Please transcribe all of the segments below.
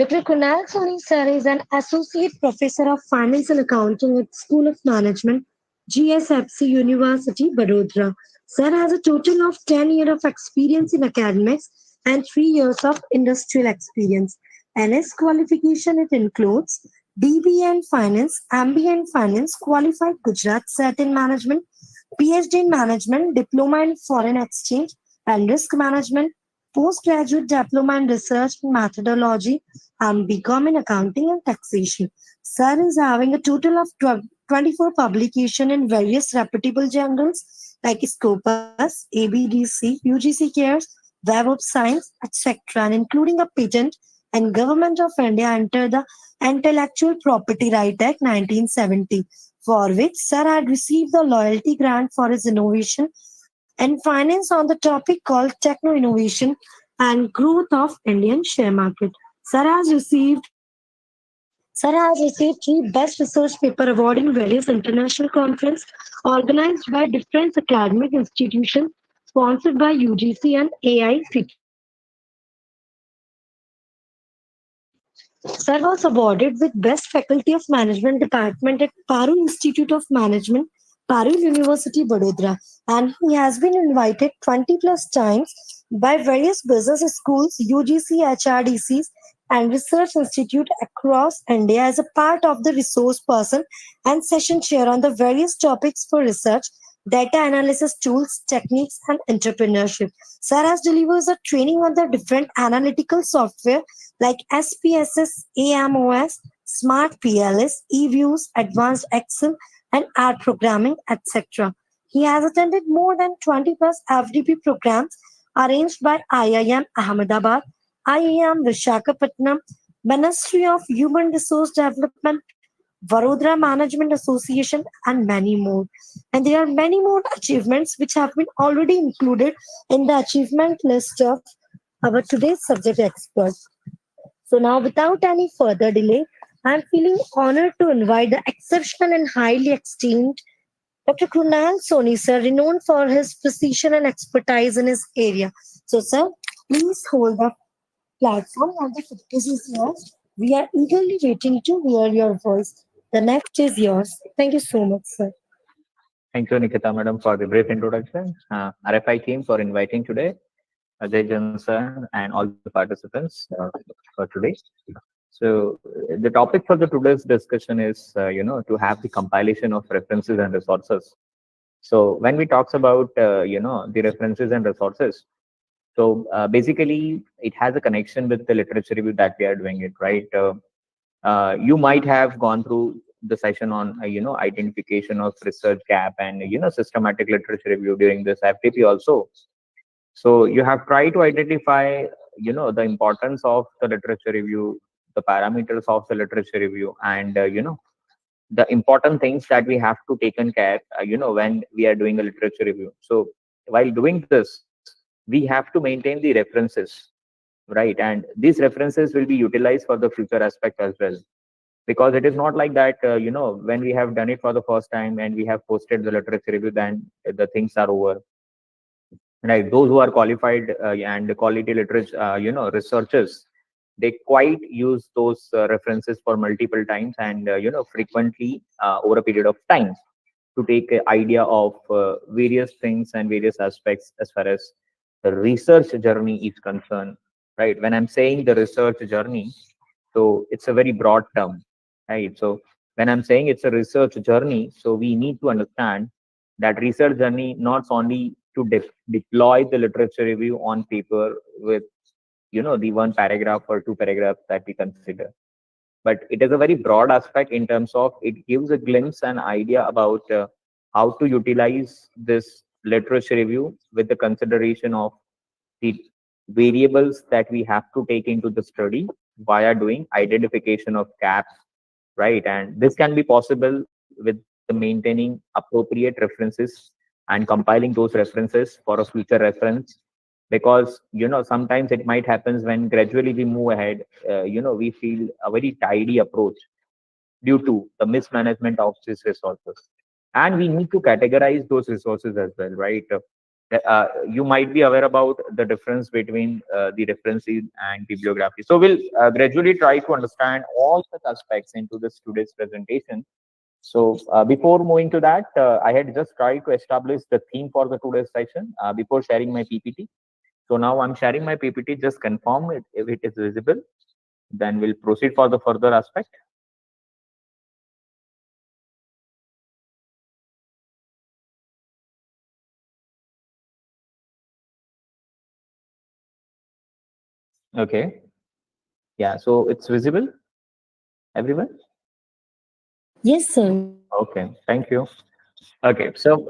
Dr. Kunal Soni sir is an associate professor of finance and accounting at School of Management, GSFC University, Baroda. Sir has a total of 10 years of experience in academics and 3 years of industrial experience. And his qualification it includes BBA in Finance, MBA in Finance, Qualified Gujarat Set in Management, PhD in Management, Diploma in Foreign Exchange and Risk Management, Postgraduate Diploma in Research and Methodology, and BCom in Accounting and Taxation. Sir is having a total of 24 publications in various reputable journals like Scopus, ABDC, UGC Cares, Web of Science, etc., and including a patent and Government of India under the Intellectual Property Right Act 1970, for which Sir had received the loyalty grant for his innovation and finance on the topic called Techno Innovation and Growth of Indian Share Market. Sir has received Sir has received three Best Research Paper Award in various international conferences organized by different academic institutions sponsored by UGC and AICTE. Sir was awarded with Best Faculty of Management Department at Paru Institute of Management, Paru University, Vadodara, and he has been invited 20 plus times by various business schools, UGC, HRDCs, and research institute across India as a part of the resource person and session chair on the various topics for research, data analysis tools, techniques, and entrepreneurship. Sir has delivers a training on the different analytical software like SPSS, AMOS, Smart PLS, eViews, Advanced Excel, and R programming, etc. He has attended more than 20 plus FDP programs arranged by IIM Ahmedabad, IIM Vishakhapatnam, Ministry of Human Resource Development, Vadodara Management Association, and many more. And there are many more achievements which have been already included in the achievement list of our today's subject expert. So now, without any further delay, I am feeling honored to invite the exceptional and highly esteemed Dr. Krunal Soni, sir, renowned for his precision and expertise in his area. So, sir, please hold the platform and the focus is yours. We are eagerly waiting to hear your voice. The next is yours. Thank you so much, sir. Thank you, Nikita madam, for the brief introduction. RFI team for inviting today, Ajay Johnson, and all the participants for today. So the topic for the today's discussion is, to have the compilation of references and resources. So when we talks about, the references and resources, so basically it has a connection with the literature review that we are doing it, right? You might have gone through the session on, identification of research gap and, systematic literature review during this FTP also. So you have tried to identify, the importance of the literature review, the parameters of the literature review, and, the important things that we have to take in care, when we are doing a literature review. So while doing this, we have to maintain the references, right? And these references will be utilized for the future aspect as well. Because it is not like that, when we have done it for the first time and we have posted the literature review, then the things are over. Right, those who are qualified and quality literature, researchers, they quite use those references for multiple times and frequently over a period of time to take an idea of various things and various aspects as far as the research journey is concerned. Right, when I'm saying the research journey, so it's a very broad term, right? So when I'm saying it's a research journey, so we need to understand that research journey not only to deploy the literature review on paper with, the one paragraph or two paragraphs that we consider, but it is a very broad aspect in terms of it gives a glimpse and idea about how to utilize this literature review with the consideration of the variables that we have to take into the study via doing identification of gaps, right? And this can be possible with the maintaining appropriate references and compiling those references for a future reference, because sometimes it might happen when gradually we move ahead, we feel a very tidy approach due to the mismanagement of these resources, and we need to categorize those resources as well, right? You might be aware about the difference between the references and bibliography. So we'll gradually try to understand all such aspects into this today's presentation. So before moving to that, I had just tried to establish the theme for the today's session before sharing my PPT. So now I'm sharing my PPT. Just confirm it if it is visible. Then we'll proceed for the further aspect. Okay. Yeah. So it's visible, everyone. Yes, sir. Okay. Thank you. Okay. So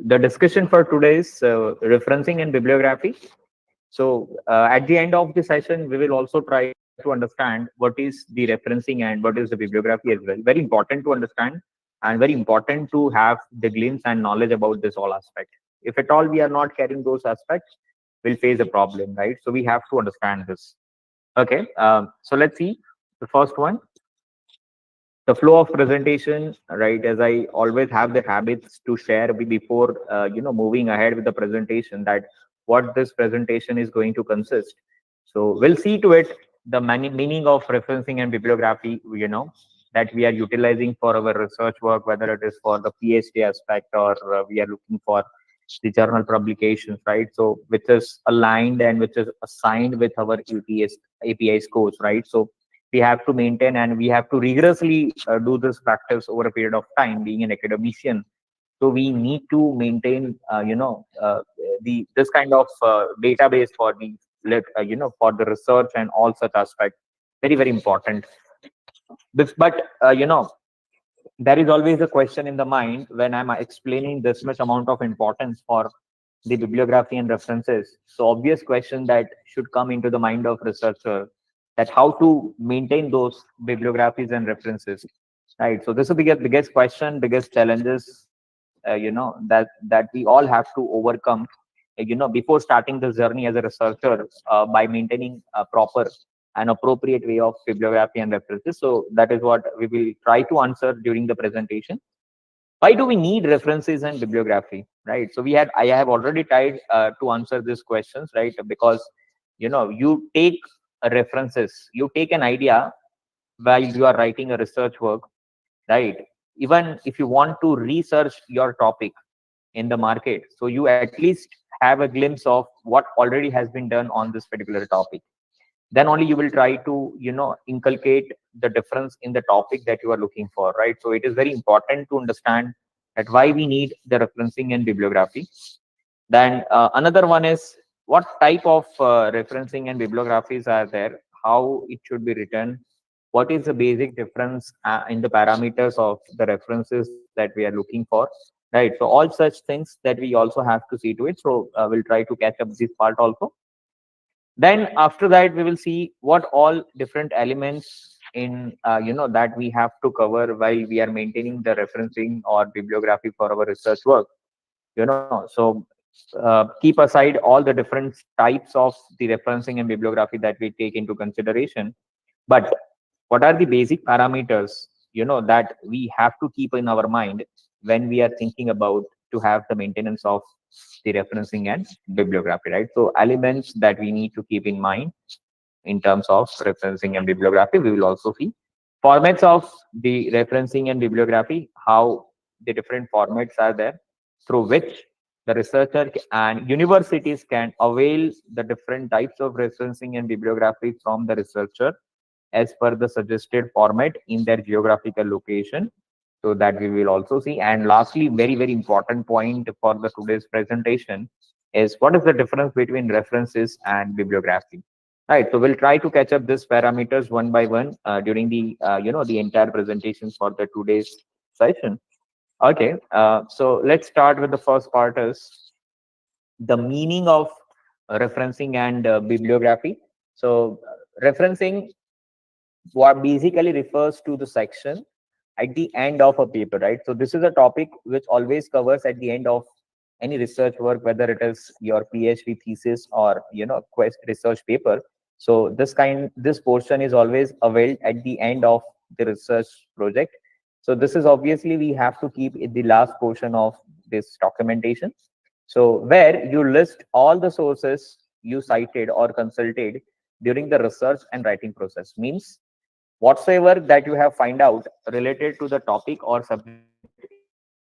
the discussion for today is referencing and bibliography. So at the end of the session, we will also try to understand what is the referencing and what is the bibliography as well. Very important to understand and very important to have the glimpse and knowledge about this all aspect. If at all we are not carrying those aspects, we'll face a problem, right? So we have to understand this. Okay. So let's see the first one, the flow of presentation, right? As I always have the habits to share before moving ahead with the presentation, that what this presentation is going to consist. So we'll see to it the meaning of referencing and bibliography, that we are utilizing for our research work, whether it is for the PhD aspect or we are looking for the journal publications, right? So which is aligned and which is assigned with our API scores, right? So we have to maintain and we have to rigorously do this practice over a period of time, being an academician. So we need to maintain the this kind of database for the for the research and all such aspects. Very, very important. But there is always a question in the mind when I'm explaining this much amount of importance for the bibliography and references. So obvious question that should come into the mind of researcher, that how to maintain those bibliographies and references, right? So this is the biggest question, biggest challenges, that we all have to overcome, before starting this journey as a researcher, by maintaining a proper and appropriate way of bibliography and references. So that is what we will try to answer during the presentation. Why do we need references and bibliography, right? So I have already tried to answer these questions, right? Because you take references, you take an idea while you are writing a research work, right? Even if you want to research your topic in the market, so you at least have a glimpse of what already has been done on this particular topic. Then only you will try to inculcate the difference in the topic that you are looking for, right? So it is very important to understand that why we need the referencing and bibliography. Then another one is what type of referencing and bibliographies are there, how it should be written, what is the basic difference in the parameters of the references that we are looking for, right? So all such things that we also have to see to it. So we'll try to catch up this part also. Then after that we will see what all different elements in that we have to cover while we are maintaining the referencing or bibliography for our research work. So keep aside all the different types of the referencing and bibliography that we take into consideration, but what are the basic parameters that we have to keep in our mind when we are thinking about to have the maintenance of the referencing and bibliography, right? So elements that we need to keep in mind in terms of referencing and bibliography. We will also see formats of the referencing and bibliography, how the different formats are there through which the researcher and universities can avail the different types of referencing and bibliography from the researcher as per the suggested format in their geographical location. So that we will also see. And lastly, very, very important point for the today's presentation is what is the difference between references and bibliography. Right. So we'll try to catch up these parameters one by one during the the entire presentation for the today's session. Okay. So let's start with the first part is the meaning of referencing and bibliography. So referencing what basically refers to the section at the end of a paper, right? So this is a topic which always covers at the end of any research work, whether it is your PhD thesis or quest research paper. So this portion is always availed at the end of the research project. So this is obviously we have to keep in the last portion of this documentation. So where you list all the sources you cited or consulted during the research and writing process. Means whatsoever that you have find out related to the topic or subject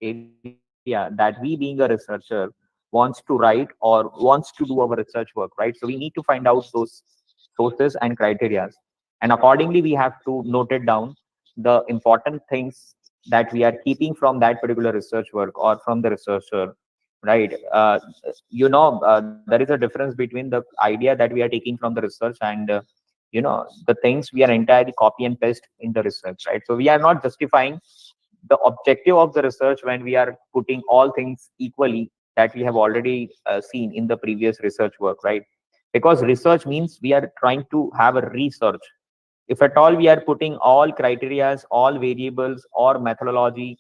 area that we being a researcher wants to write or wants to do our research work, right? So we need to find out those sources and criterias, and accordingly we have to note it down the important things that we are keeping from that particular research work or from the researcher, right? There is a difference between the idea that we are taking from the research and the things we are entirely copy and paste in the research, right? So we are not justifying the objective of the research when we are putting all things equally that we have already seen in the previous research work, right? Because research means we are trying to have a research. If at all we are putting all criterias, all variables or methodology,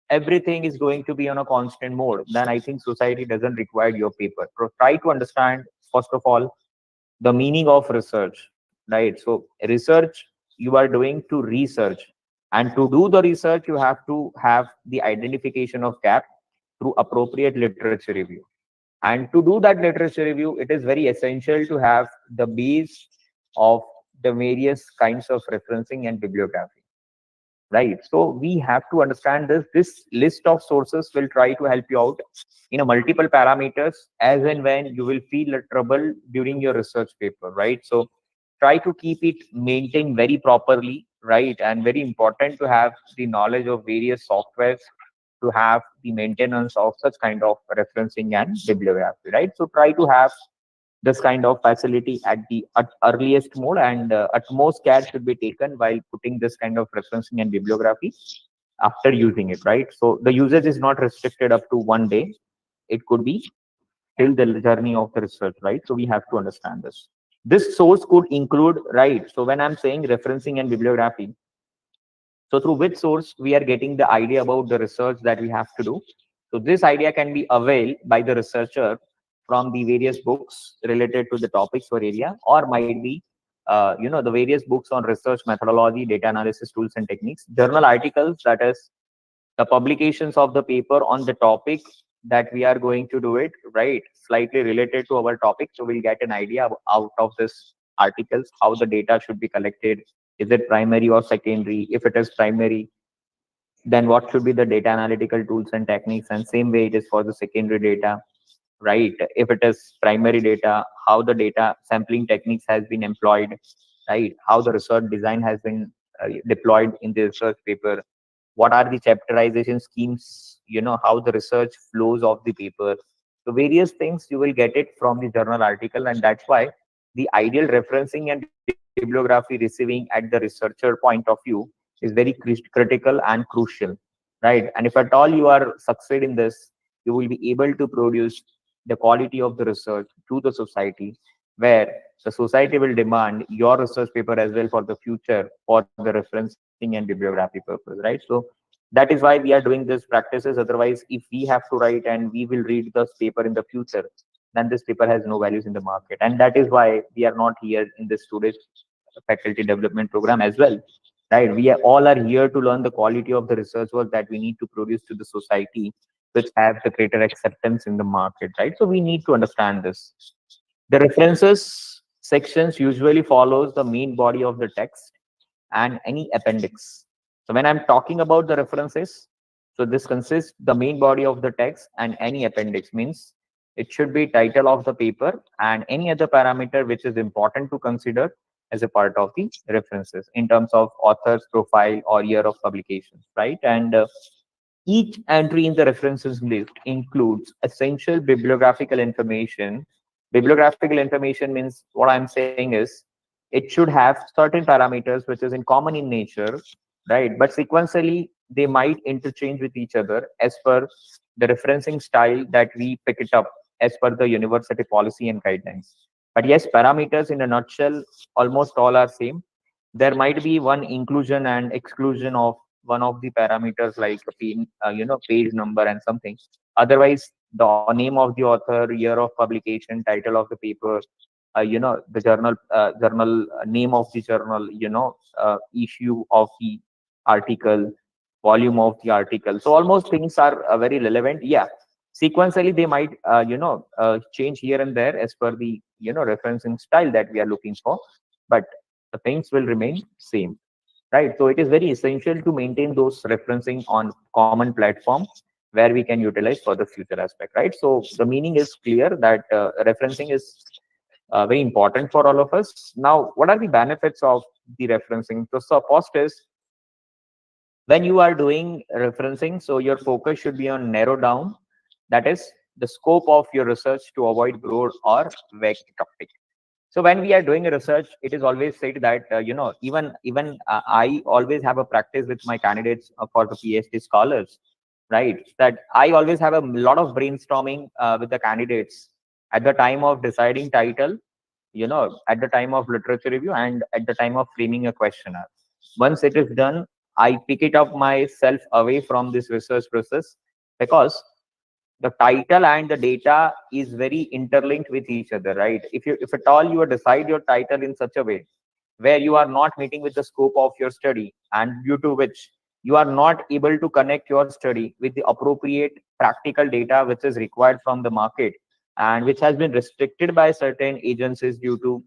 everything is going to be on a constant mode, then I think society doesn't require your paper. So try to understand first of all the meaning of research, right? So research you are doing to research, and to do the research you have to have the identification of gap through appropriate literature review. And to do that literature review, it is very essential to have the base of the various kinds of referencing and bibliography, right? So we have to understand this list of sources will try to help you out in a multiple parameters as and when you will feel a trouble during your research paper, right? So try to keep it maintained very properly, right? And very important to have the knowledge of various softwares to have the maintenance of such kind of referencing and bibliography, right? So try to have this kind of facility at the earliest mode, and utmost care should be taken while putting this kind of referencing and bibliography after using it, right? So the usage is not restricted up to one day. It could be till the journey of the research, right? So we have to understand this. This source could include, right? So when I'm saying referencing and bibliography, so through which source we are getting the idea about the research that we have to do. So this idea can be availed by the researcher from the various books related to the topics or area, or might be the various books on research methodology, data analysis tools and techniques, journal articles, that is the publications of the paper on the topic that we are going to do it, right? Slightly related to our topic. So we'll get an idea out of this articles, how the data should be collected. Is it primary or secondary? If it is primary, then what should be the data analytical tools and techniques? And same way it is for the secondary data, right? If it is primary data, how the data sampling techniques has been employed, right? How the research design has been deployed in the research paper. What are the chapterization schemes? How the research flows of the paper. So various things you will get it from the journal article, and that's why the ideal referencing and bibliography receiving at the researcher point of view is very critical and crucial, right? And if at all you are succeed in this, you will be able to produce the quality of the research to the society, where the society will demand your research paper as well for the future for the referencing and bibliography purpose, right? So that is why we are doing these practices. Otherwise, if we have to write and we will read this paper in the future, then this paper has no values in the market. And that is why we are not here in this today's faculty development program as well, right? We are all are here to learn the quality of the research work that we need to produce to the society, which have the greater acceptance in the market, right? So we need to understand this. The references sections usually follows the main body of the text and any appendix. So when I'm talking about the references, so this consists the main body of the text and any appendix. Means it should be title of the paper and any other parameter which is important to consider as a part of the references in terms of author's profile or year of publications, right? And each entry in the references list includes essential bibliographical information. Bibliographical information means, what I'm saying is, it should have certain parameters which is in common in nature, right? But sequentially, they might interchange with each other as per the referencing style that we pick it up as per the university policy and guidelines. But yes, parameters in a nutshell, almost all are same. There might be one inclusion and exclusion of one of the parameters like page number and something. Otherwise, the name of the author, year of publication, title of the paper, the journal name of the journal, issue of the article, volume of the article. So almost things are very relevant. Yeah, Sequentially they might change here and there as per the referencing style that we are looking for, but the things will remain same, right? So it is very essential to maintain those referencing on common platform where we can utilize for the future aspect, right? So the meaning is clear that referencing is very important for all of us. Now, what are the benefits of the referencing? So first is, when you are doing referencing, so your focus should be on narrow down, that is the scope of your research, to avoid broad or vague topic. So when we are doing a research, it is always said that even I always have a practice with my candidates for the PhD scholars, right? That I always have a lot of brainstorming with the candidates at the time of deciding title, at the time of literature review, and at the time of framing a questionnaire. Once it is done, I pick it up myself away from this research process, because the title and the data is very interlinked with each other, right? If at all you decide your title in such a way where you are not meeting with the scope of your study, and due to which you are not able to connect your study with the appropriate practical data which is required from the market, and which has been restricted by certain agencies due to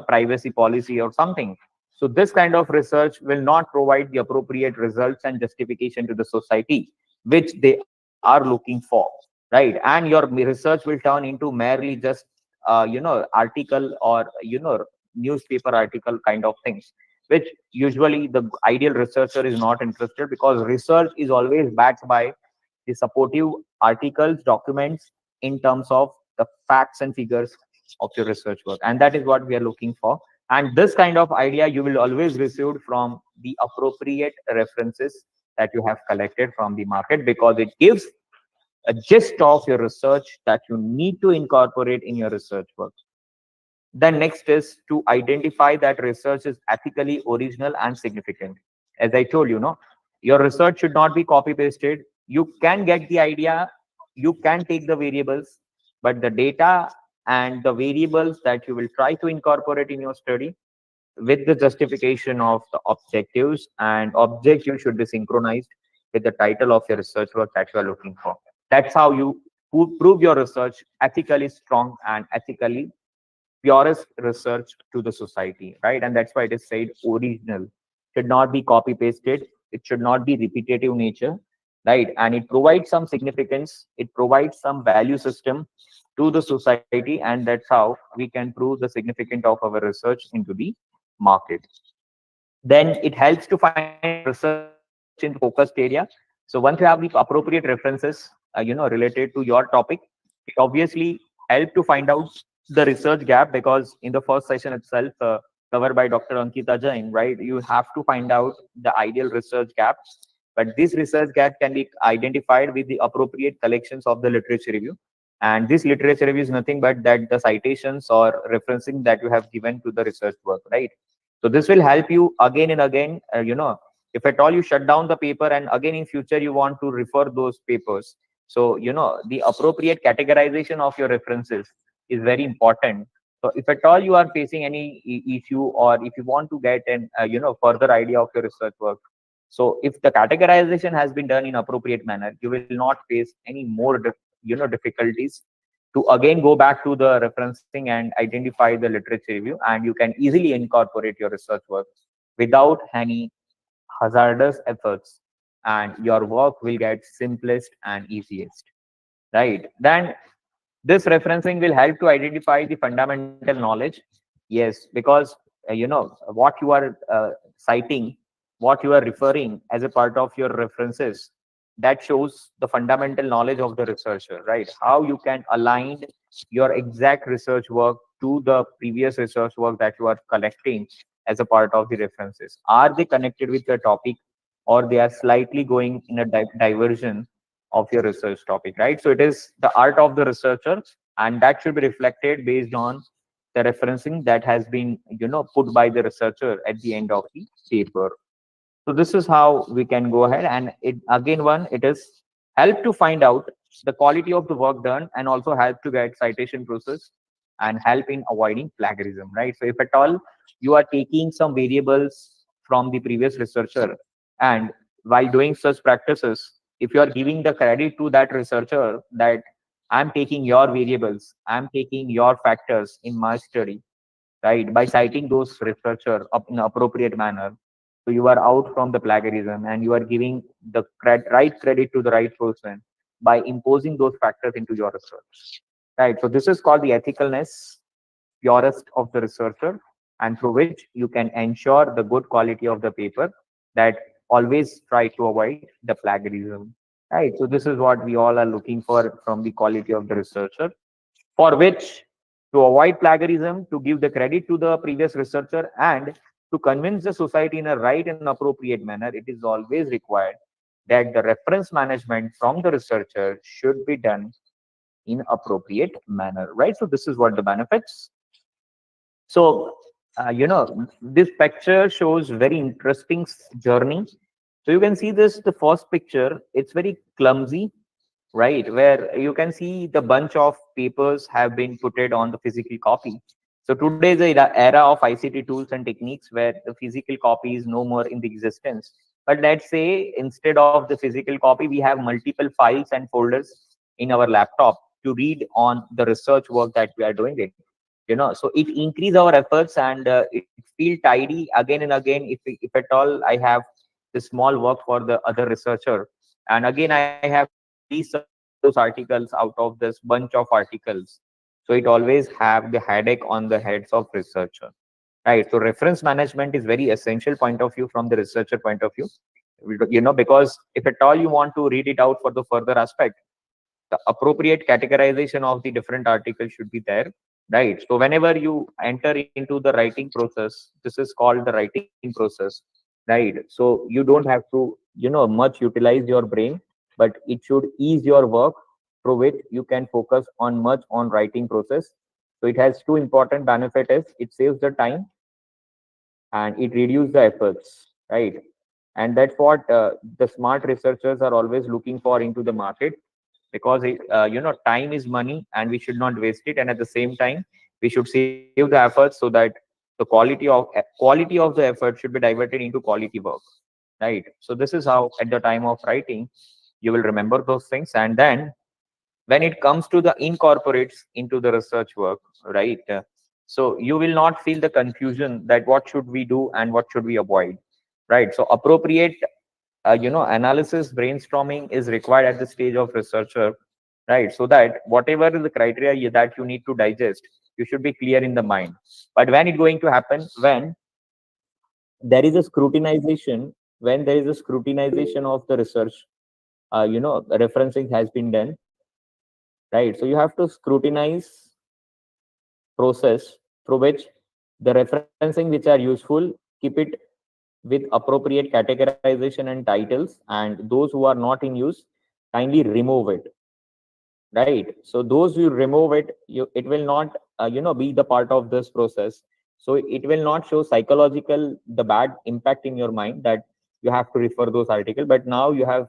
privacy policy or something. So this kind of research will not provide the appropriate results and justification to the society which they are looking for, right? And your research will turn into merely just article, or newspaper article kind of things, which usually the ideal researcher is not interested, because research is always backed by the supportive articles, documents, in terms of the facts and figures of your research work, and that is what we are looking for. And this kind of idea you will always receive from the appropriate references that you have collected from the market, because it gives a gist of your research that you need to incorporate in your research work. Then next is to identify that research is ethically original and significant. As I told you, no, your research should not be copy pasted. You can get the idea, you can take the variables, but the data and the variables that you will try to incorporate in your study, with the justification of the objectives, and objectives should be synchronized with the title of your research work that you are looking for. That's how you prove your research ethically strong and ethically purest research to the society, right? And that's why it is said original. Should not be copy pasted. It should not be repetitive nature, right? And it provides some significance. It provides some value system to the society, and that's how we can prove the significance of our research into the market. Then it helps to find out your research in the focused area. So once you have the appropriate references related to your topic, it obviously help to find out the research gap, because in the first session itself, covered by Dr. Ankita Jain, right, you have to find out the ideal research gaps. But this research gap can be identified with the appropriate collections of the literature review. And this literature review is nothing but that the citations or referencing that you have given to the research work, right? So this will help you again and again, if at all you shut down the paper and again in future you want to refer those papers. So, the appropriate categorization of your references is very important. So if at all you are facing any issue, or if you want to get an, further idea of your research work, so if the categorization has been done in appropriate manner, you will not face any more, difficulties to again go back to the referencing and identify the literature review, and you can easily incorporate your research work without any hazardous efforts, and your work will get simplest and easiest, right? Then this referencing will help to identify the fundamental knowledge. Yes, because what you are citing, what you are referring as a part of your references, that shows the fundamental knowledge of the researcher, right? How you can align your exact research work to the previous research work that you are collecting as a part of the references. Are they connected with the topic, or they are slightly going in a diversion of your research topic, right? So it is the art of the researcher, and that should be reflected based on the referencing that has been put by the researcher at the end of the paper. So this is how we can go ahead, and it again, one, it is help to find out the quality of the work done, and also help to get citation process, and help in avoiding plagiarism, right? So if at all you are taking some variables from the previous researcher, and while doing such practices, if you are giving the credit to that researcher that I'm taking your variables, I'm taking your factors in my study, right? By citing those researcher up in appropriate manner, so you are out from the plagiarism and you are giving the right credit to the right person by imposing those factors into your research, right? So this is called the ethicalness, purest of the researcher, and through which you can ensure the good quality of the paper, that always try to avoid the plagiarism, right? So this is what we all are looking for from the quality of the researcher, for which, to avoid plagiarism, to give the credit to the previous researcher, and to convince the society in a right and appropriate manner, it is always required that the reference management from the researcher should be done in appropriate manner, right? So this is what the benefits. So, this picture shows very interesting journey. So you can see this, the first picture, it's very clumsy, right? Where you can see the bunch of papers have been put it on the physical copy. So today is the era of ICT tools and techniques where the physical copy is no more in the existence. But let's say instead of the physical copy, we have multiple files and folders in our laptop to read on the research work that we are doing it. So it increase our efforts, and it feel tidy again and again. If at all I have the small work for the other researcher, and again I have to research those articles out of this bunch of articles, so it always have the headache on the heads of researcher, right? So reference management is very essential point of view from the researcher point of view, because if at all you want to read it out for the further aspect, the appropriate categorization of the different articles should be there, right? So whenever you enter into the writing process, this is called the writing process, right? So you don't have to much utilize your brain, but it should ease your work, through which you can focus on much on writing process. So it has two important benefits: is it saves the time and it reduces the efforts, right? And that's what the smart researchers are always looking for into the market, because time is money and we should not waste it, and at the same time we should save the effort so that the quality of the effort should be diverted into quality work, right? So this is how at the time of writing you will remember those things. And then when it comes to the incorporates into the research work, right? So you will not feel the confusion that what should we do and what should we avoid, right? So appropriate analysis, brainstorming is required at the stage of researcher, right? So that whatever is the criteria that you need to digest, you should be clear in the mind. But when it going to happen, there is a scrutinization when there is a scrutinization of the research, referencing has been done, right? So you have to scrutinize process through which the referencing which are useful, keep it with appropriate categorization and titles, and those who are not in use, kindly remove it, right? So those you remove it, it will not be the part of this process. So it will not show psychological the bad impact in your mind that you have to refer those articles. But now you have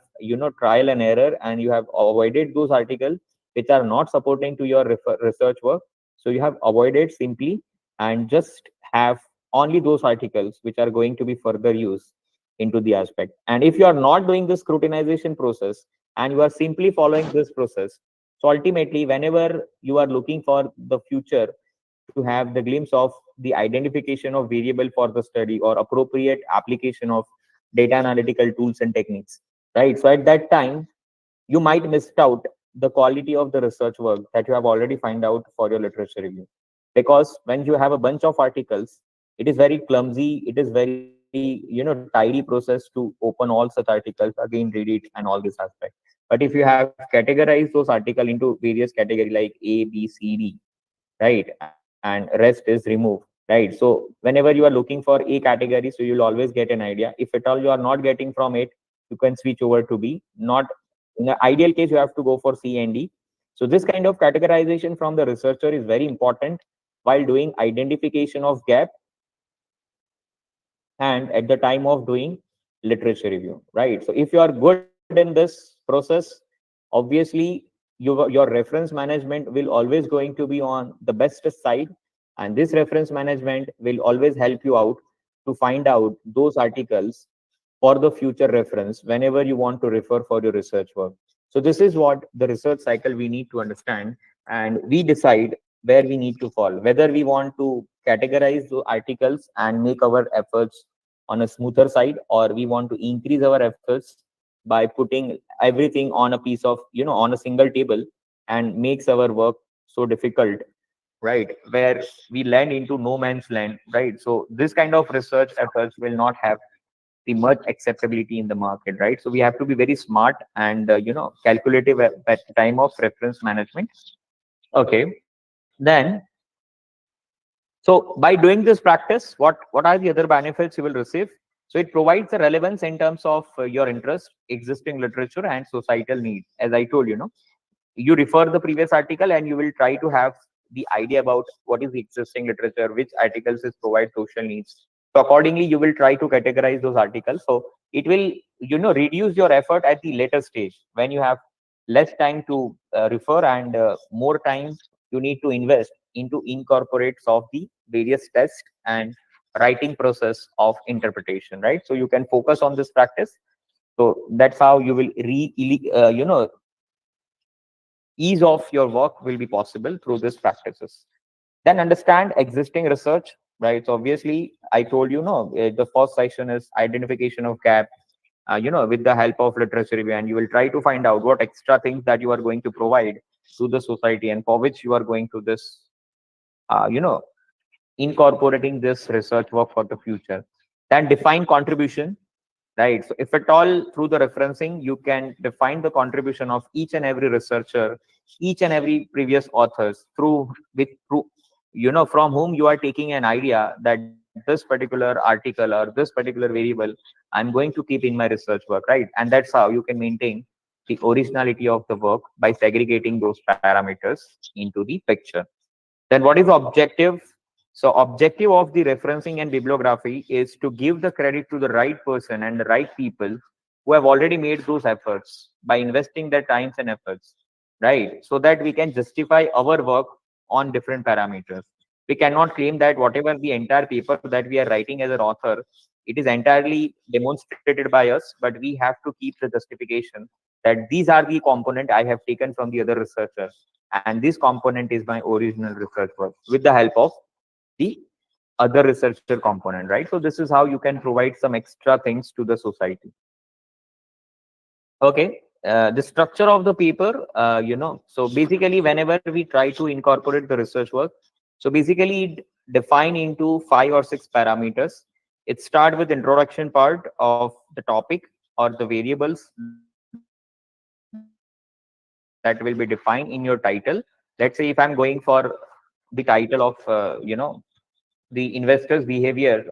trial and error, and you have avoided those articles which are not supporting to your research work. So you have avoided simply, and just have only those articles which are going to be further used into the aspect. And if you are not doing the scrutinization process and you are simply following this process, so ultimately, whenever you are looking for the future to have the glimpse of the identification of variable for the study or appropriate application of data analytical tools and techniques, right? So at that time, you might miss out the quality of the research work that you have already find out for your literature review. Because when you have a bunch of articles, it is very clumsy, it is very tidy process to open all such articles, again read it and all this aspect. But if you have categorized those articles into various categories like A, B, C, D, right, and rest is removed, right? So whenever you are looking for A category, so you'll always get an idea. If at all you are not getting from it, you can switch over to B. Not in the ideal case, you have to go for C and D. So this kind of categorization from the researcher is very important while doing identification of gap and at the time of doing literature review, right? So if you are good in this process, obviously your reference management will always going to be on the best side, and this reference management will always help you out to find out those articles for the future reference whenever you want to refer for your research work. So this is what the research cycle we need to understand, and we decide where we need to fall, whether we want to categorize the articles and make our efforts on a smoother side, or we want to increase our efforts by putting everything on a piece of, on a single table, and makes our work so difficult, right, where we land into no man's land, right? So this kind of research efforts will not have the much acceptability in the market, right? So we have to be very smart and calculative at the time of reference management. Okay, then, so by doing this practice, what are the other benefits you will receive? So it provides a relevance in terms of your interest, existing literature, and societal need. As I told you, you refer the previous article and you will try to have the idea about what is the existing literature, which articles is provide social needs. So accordingly, you will try to categorize those articles. So it will, reduce your effort at the later stage when you have less time to refer, and more time you need to invest into incorporates of the various tests and writing process of interpretation, right? So you can focus on this practice. So that's how you will ease of your work will be possible through these practices. Then understand existing research, right? So obviously, I told you, no, the first section is identification of gap, with the help of literature review, and you will try to find out what extra things that you are going to provide to the society, and for which you are going to this, uh, you know, incorporating this research work for the future. Then define contribution, right? So if at all through the referencing, you can define the contribution of each and every researcher, each and every previous authors, through from whom you are taking an idea that this particular article or this particular variable I'm going to keep in my research work, right? And that's how you can maintain the originality of the work by segregating those parameters into the picture. Then what is objective? So objective of the referencing and bibliography is to give the credit to the right person and the right people who have already made those efforts by investing their times and efforts, right? So that we can justify our work on different parameters. We cannot claim that whatever the entire paper that we are writing as an author, it is entirely demonstrated by us, but we have to keep the justification that these are the component I have taken from the other researchers, and this component is my original research work with the help of the other researcher component, right? So this is how you can provide some extra things to the society. Okay, the structure of the paper, so basically whenever we try to incorporate the research work, so basically it define into 5 or 6 parameters. It start with introduction part of the topic or the variables that will be defined in your title. Let's say if I'm going for the title of the investors behavior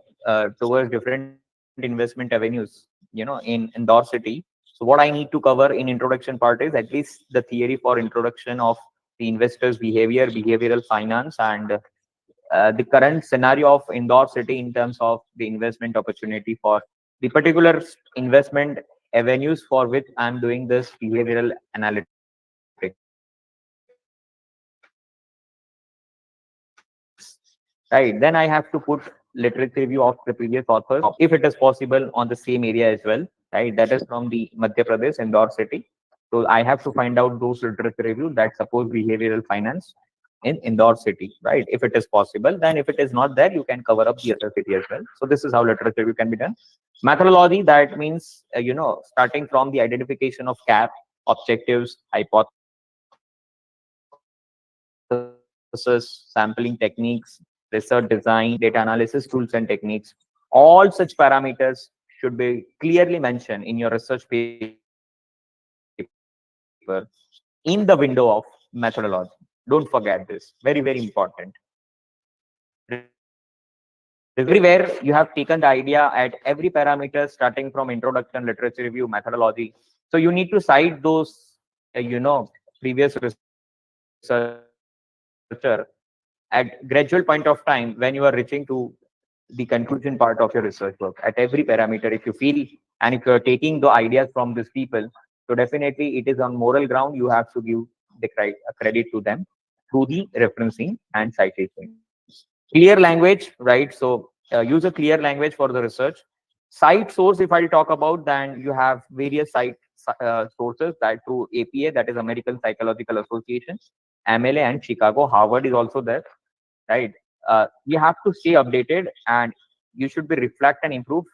towards different investment avenues, in Indore city. So what I need to cover in introduction part is at least the theory for introduction of the investors behavior, behavioral finance, and the current scenario of Indore city in terms of the investment opportunity for the particular investment avenues for which I'm doing this behavioral analytics, right? Then I have to put literature review of the previous authors, right? If it is possible on the same area as well, right? That is from the Madhya Pradesh, Indore city. So I have to find out those literature review that support behavioral finance in Indore city, right? If it is possible, then if it is not there, you can cover up the other city as well. So this is how literature review can be done. Methodology, that means starting from the identification of gap, objectives, hypothesis, sampling techniques, research design, data analysis tools and techniques. All such parameters should be clearly mentioned in your research paper in the window of methodology. Don't forget this. Very, very important. Everywhere you have taken the idea at every parameter starting from introduction, literature review, methodology. So you need to cite those, previous researcher at gradual point of time when you are reaching to the conclusion part of your research work. At every parameter, if you feel and if you are taking the ideas from these people, so definitely it is on moral ground. You have to give credit to them through the referencing and citations. Clear language, right? So use a clear language for the research. Site source, if I'll talk about, then you have various site sources that through APA, that is American Psychological Association, MLA, and Chicago. Harvard is also there, right? You have to stay updated, and you should be reflect and improve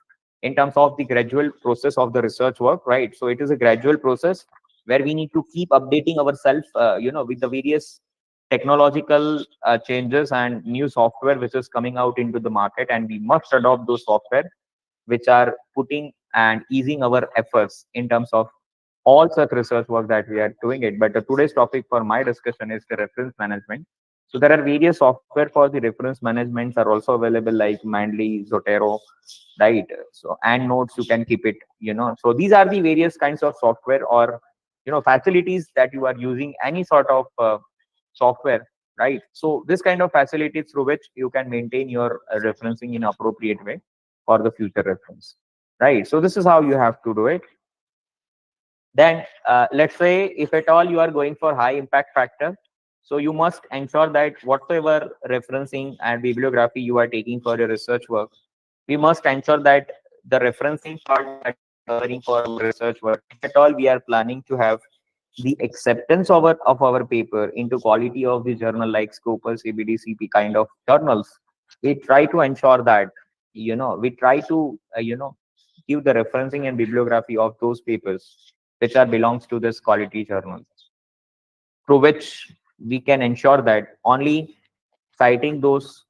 in terms of the gradual process of the research work, right? So it is a gradual process where we need to keep updating ourselves, with the various technological changes and new software which is coming out into the market, and we must adopt those software which are putting and easing our efforts in terms of all such research work that we are doing it. But today's topic for my discussion is the reference management. So there are various software for the reference managements are also available, like Manly, Zotero, right? So and notes you can keep it. So these are the various kinds of software or facilities that you are using any sort of software, right? So this kind of facility through which you can maintain your referencing in appropriate way for the future reference, right? So this is how you have to do it. Then let's say if at all you are going for high impact factor, so you must ensure that whatever referencing and bibliography you are taking for your research work, we must ensure that the referencing part that we are covering for our research work, if at all we are planning to have the acceptance of our paper into quality of the journal like Scopus, ABDCP kind of journals, we try to ensure that we try to give the referencing and bibliography of those papers which are belongs to this quality journal, through which we can ensure that only citing those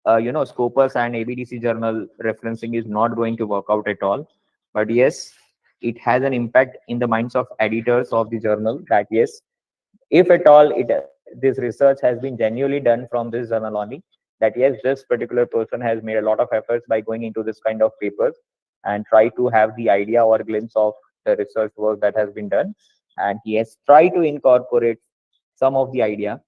Scopus and ABDC journal referencing is not going to work out at all. But yes, it has an impact in the minds of editors of the journal that yes, if at all this research has been genuinely done from this journal only, that yes, this particular person has made a lot of efforts by going into this kind of papers and try to have the idea or glimpse of the research work that has been done, and he has tried to incorporate some of the idea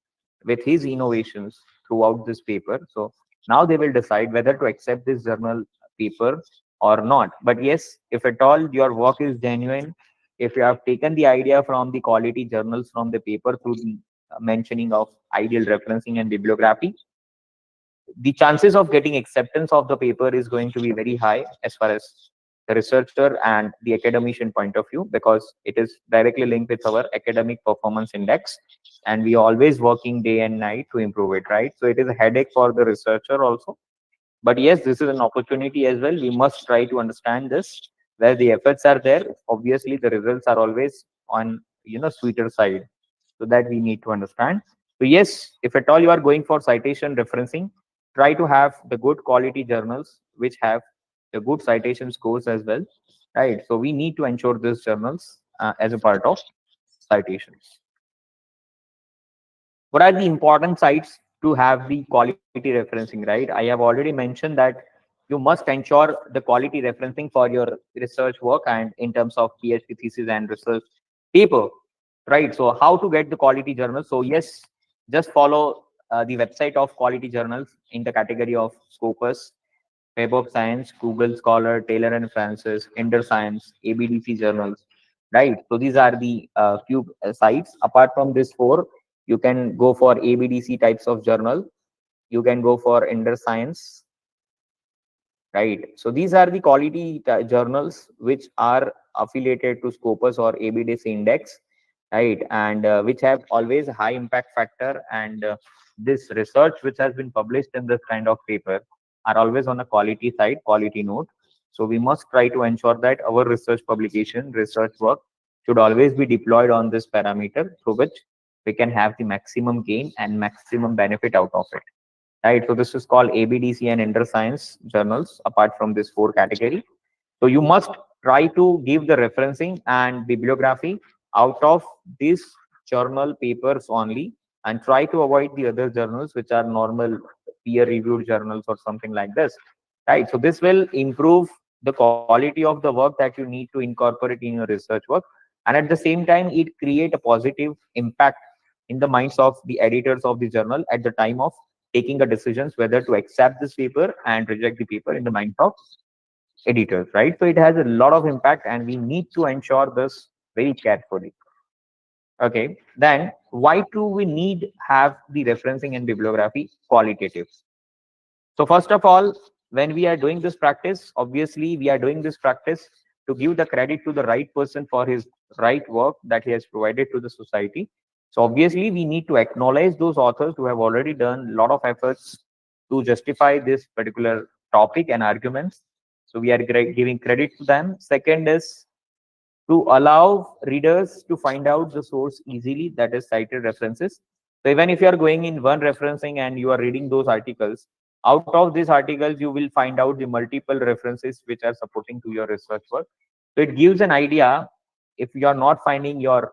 with his innovations throughout this paper. So now they will decide whether to accept this journal paper or not. But yes, if at all your work is genuine, if you have taken the idea from the quality journals from the paper through the mentioning of ideal referencing and bibliography, the chances of getting acceptance of the paper is going to be very high as far as the researcher and the academician point of view, because it is directly linked with our academic performance index, and we are always working day and night to improve it, right? So it is a headache for the researcher also, but yes, this is an opportunity as well. We must try to understand this. Where the efforts are there, obviously the results are always on sweeter side. So that we need to understand. So yes, if at all you are going for citation referencing, try to have the good quality journals which have the good citation scores as well, right? So we need to ensure these journals as a part of citations. What are the important sites to have the quality referencing, right? I have already mentioned that you must ensure the quality referencing for your research work and in terms of PhD thesis and research paper, right? So how to get the quality journals? So yes, just follow the website of quality journals in the category of Scopus, Web of Science, Google Scholar, Taylor and Francis, Ender Science, ABDC journals, right? So these are the few sites. Apart from this four, you can go for ABDC types of journal. You can go for Ender Science, right? So these are the quality journals which are affiliated to Scopus or ABDC index, right? And which have always high impact factor, and this research which has been published in this kind of paper are always on a quality side, quality note. So we must try to ensure that our research publication, research work should always be deployed on this parameter through which we can have the maximum gain and maximum benefit out of it, right? So this is called ABDC and Enter Science journals apart from this four category. So you must try to give the referencing and bibliography out of these journal papers only, and try to avoid the other journals which are normal peer reviewed journals or something like this, right? So this will improve the quality of the work that you need to incorporate in your research work, and at the same time it create a positive impact in the minds of the editors of the journal at the time of taking the decisions whether to accept this paper and reject the paper in the minds of editors, right? So it has a lot of impact, and we need to ensure this very carefully. Okay, then why do we need have the referencing and bibliography qualitative? So first of all, when we are doing this practice, obviously we are doing this practice to give the credit to the right person for his right work that he has provided to the society. So obviously we need to acknowledge those authors who have already done a lot of efforts to justify this particular topic and arguments. So we are giving credit to them. Second is to allow readers to find out the source easily, that is cited references. So even if you are going in one referencing and you are reading those articles, out of these articles you will find out the multiple references which are supporting to your research work. So it gives an idea. If you are not finding your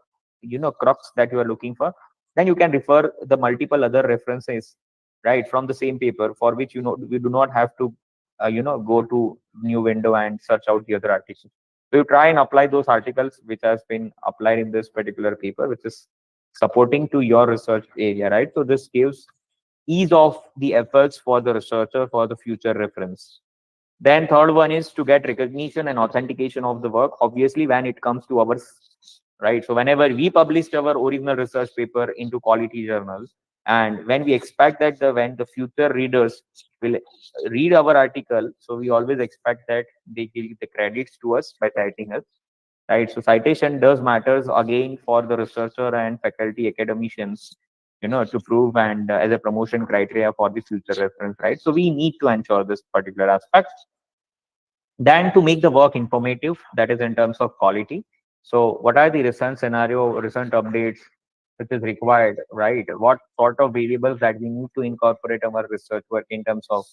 crux that you are looking for, then you can refer the multiple other references, right, from the same paper, for which we do not have to go to new window and search out the other articles. So you try and apply those articles which has been applied in this particular paper, which is supporting to your research area, right? So this gives ease of the efforts for the researcher for the future reference. Then third one is to get recognition and authentication of the work. Obviously, when it comes to our right. So whenever we published our original research paper into quality journals, and when we expect that when the future readers will read our article, so we always expect that they give the credits to us by citing us. Right. So citation does matters again for the researcher and faculty academicians, to prove and as a promotion criteria for the future reference, right? So we need to ensure this particular aspect. Then to make the work informative, that is in terms of quality. So what are the recent scenario, recent updates which is required, right? What sort of variables that we need to incorporate our research work in terms of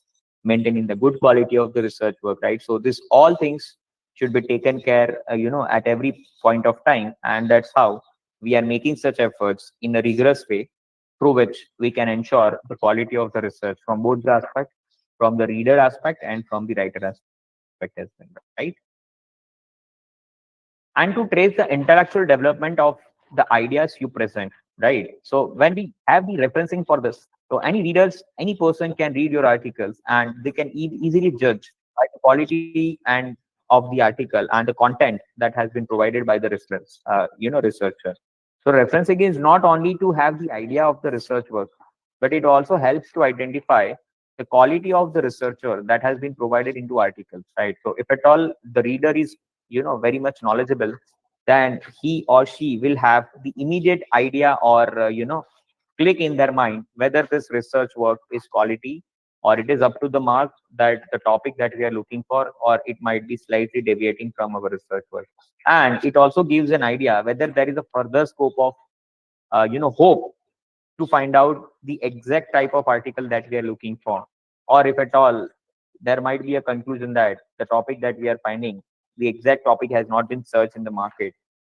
maintaining the good quality of the research work, right? So this all things should be taken care, at every point of time, and that's how we are making such efforts in a rigorous way, through which we can ensure the quality of the research from both the aspects, from the reader aspect and from the writer aspect as well, right? And to trace the intellectual development of the ideas you present, right? So when we have the referencing for this, so any readers, any person can read your articles and they can easily judge by the quality and of the article and the content that has been provided by the reference, researcher. So referencing is not only to have the idea of the research work, but it also helps to identify the quality of the researcher that has been provided into articles, right? So if at all the reader is very much knowledgeable, then he or she will have the immediate idea or click in their mind whether this research work is quality or it is up to the mark that the topic that we are looking for, or it might be slightly deviating from our research work. And it also gives an idea whether there is a further scope of hope to find out the exact type of article that we are looking for, or if at all there might be a conclusion that the topic that we are finding, the exact topic has not been searched in the market.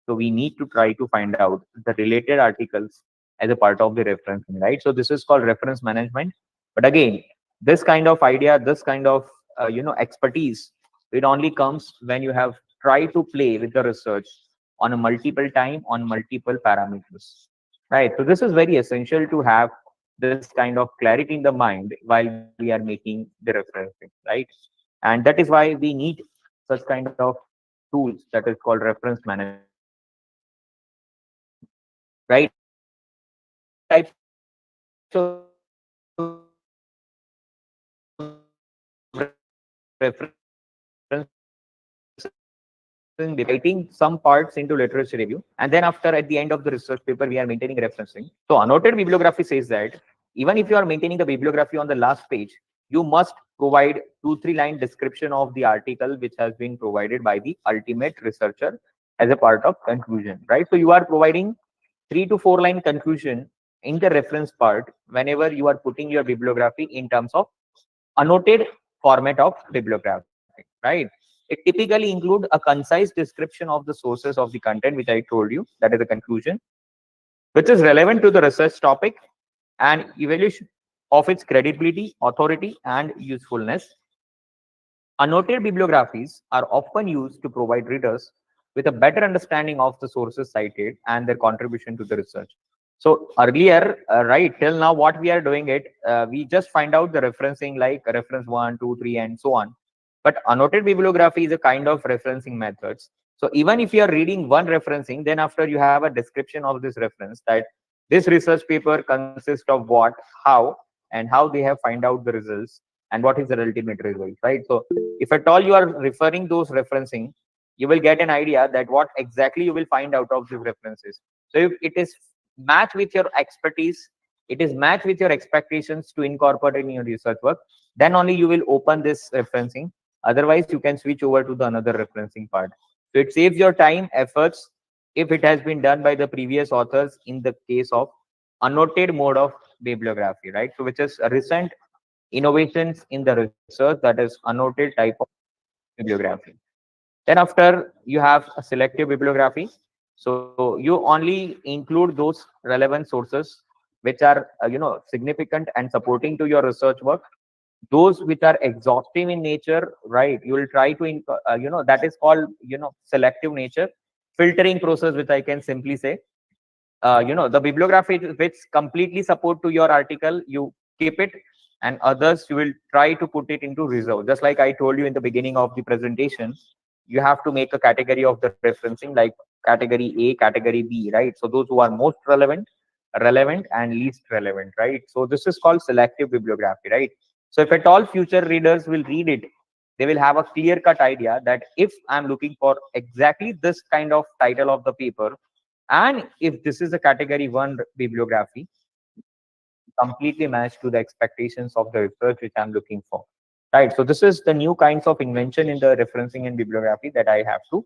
So we need to try to find out the related articles as a part of the referencing, right? So this is called reference management. But again, this kind of idea, this kind of expertise, it only comes when you have tried to play with the research on a multiple time on multiple parameters. Right. So this is very essential to have this kind of clarity in the mind while we are making the referencing, right? And that is why we need such kind of tools that is called reference management, right? And there are different types of referencing basically. So writing some parts into literature review, and then after at the end of the research paper we are maintaining referencing. So annotated bibliography says that even if you are maintaining the bibliography on the last page, you must provide 2-3 line description of the article which has been provided by the ultimate researcher as a part of conclusion, right? So you are providing 3 to 4 line conclusion in the reference part whenever you are putting your bibliography in terms of annotated format of bibliography, right? It typically include a concise description of the sources of the content, which I told you, that is a conclusion, which is relevant to the research topic and evaluation of its credibility, authority, and usefulness. Annotated bibliographies are often used to provide readers with a better understanding of the sources cited and their contribution to the research. So earlier, right, till now, what we are doing we just find out the referencing like reference 1, 2, 3, and so on. But annotated bibliography is a kind of referencing methods. So even if you are reading one referencing, then after you have a description of this reference that this research paper consists of what, how, and how they have find out the results. and what is the ultimate result, right? So if at all you are referring those referencing, you will get an idea that what exactly you will find out of these references. So if it is match with your expertise, it is match with your expectations to incorporate in your research work, then only you will open this referencing. Otherwise you can switch over to the another referencing part. So it saves your time, efforts, if it has been done by the previous authors in the case of annotated mode of bibliography, right? So which is a recent innovations in the research, that is annotated type of bibliography. Then after you have a selective bibliography. So you only include those relevant sources which are significant and supporting to your research work. Those which are exhaustive in nature, right? You will try to that is called selective nature filtering process, which I can simply say. The bibliography which completely support to your article, you keep it, and others you will try to put it into reserve. Just like I told you in the beginning of the presentation, you have to make a category of the referencing, like category A, category B, right? So those who are most relevant and least relevant, right? So this is called selective bibliography, right? So if at all future readers will read it, they will have a clear cut idea that if I'm looking for exactly this kind of title of the paper, and if this is a category one bibliography, completely matched to the expectations of the research which I'm looking for. Right. So this is the new kinds of invention in the referencing and bibliography that I have to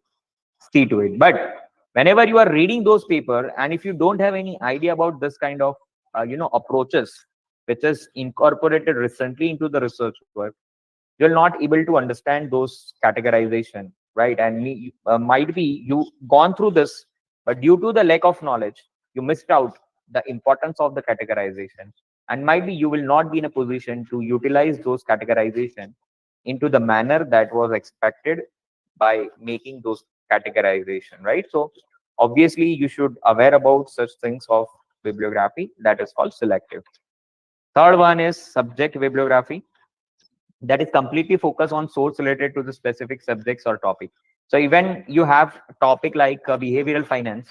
see to it. But whenever you are reading those paper, and if you don't have any idea about this kind of approaches which is incorporated recently into the research work, you're not able to understand those categorization, right? And might be you gone through this, but due to the lack of knowledge, you missed out the importance of the categorization, and might be you will not be in a position to utilize those categorization into the manner that was expected by making those categorization, right? So obviously you should aware about such things of bibliography, that is called selective. Third one is subject bibliography, that is completely focused on source related to the specific subjects or topic. So even you have a topic like behavioral finance.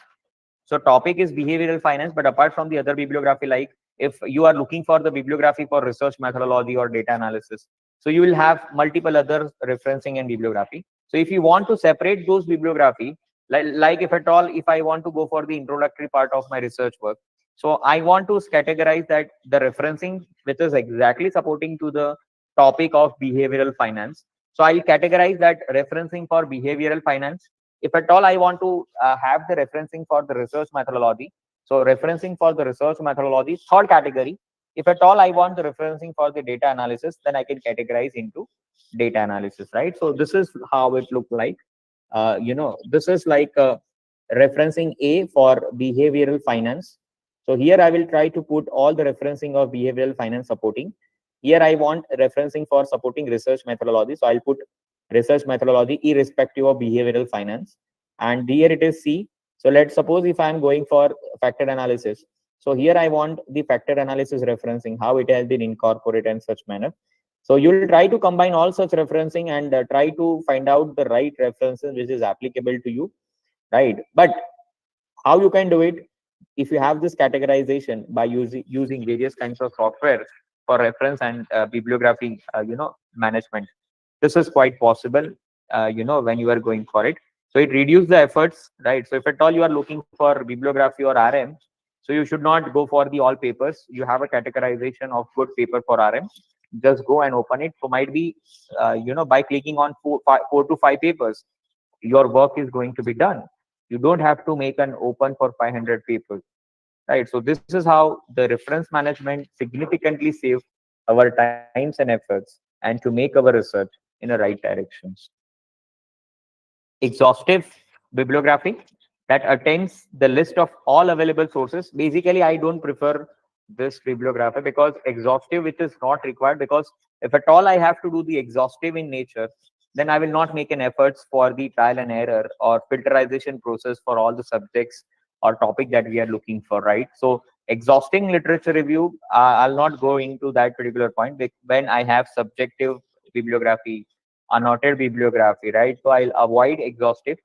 So topic is behavioral finance, but apart from the other bibliography, like if you are looking for the bibliography for research methodology or data analysis, so you will have multiple other referencing and bibliography. So if you want to separate those bibliography, like if at all, if I want to go for the introductory part of my research work, so I want to categorize that the referencing which is exactly supporting to the topic of behavioral finance. So I'll categorize that referencing for behavioral finance. If at all I want to have the referencing for the research methodology, so referencing for the research methodology, third category. If at all I want the referencing for the data analysis, then I can categorize into data analysis, right? So this is how it look like. This is like referencing A for behavioral finance. So here I will try to put all the referencing of behavioral finance supporting. Here I want referencing for supporting research methodology. So I'll put research methodology irrespective of behavioral finance. And here it is C. So let's suppose if I'm going for factor analysis. So here I want the factor analysis referencing, how it has been incorporated in such manner. So you'll try to combine all such referencing and try to find out the right references which is applicable to you, right? But how you can do it? If you have this categorization by using various kinds of software for reference and bibliography management, this is quite possible when you are going for it. So it reduces the efforts, right? So if at all you are looking for bibliography or RM, so you should not go for the all papers. You have a categorization of good paper for RM, just go and open it. So might be by clicking on four to five papers, your work is going to be done. You don't have to make an open for 500 papers, right? So this is how the reference management significantly save our times and efforts and to make our research in the right directions. Exhaustive bibliography that attains the list of all available sources. Basically, I don't prefer this bibliography because exhaustive, which is not required, because if at all I have to do the exhaustive in nature, then I will not make an efforts for the trial and error or filterization process for all the subjects or topic that we are looking for, right? So exhausting literature review, I'll not go into that particular point when I have subjective bibliography, annotated bibliography, right? So I'll avoid exhaustive.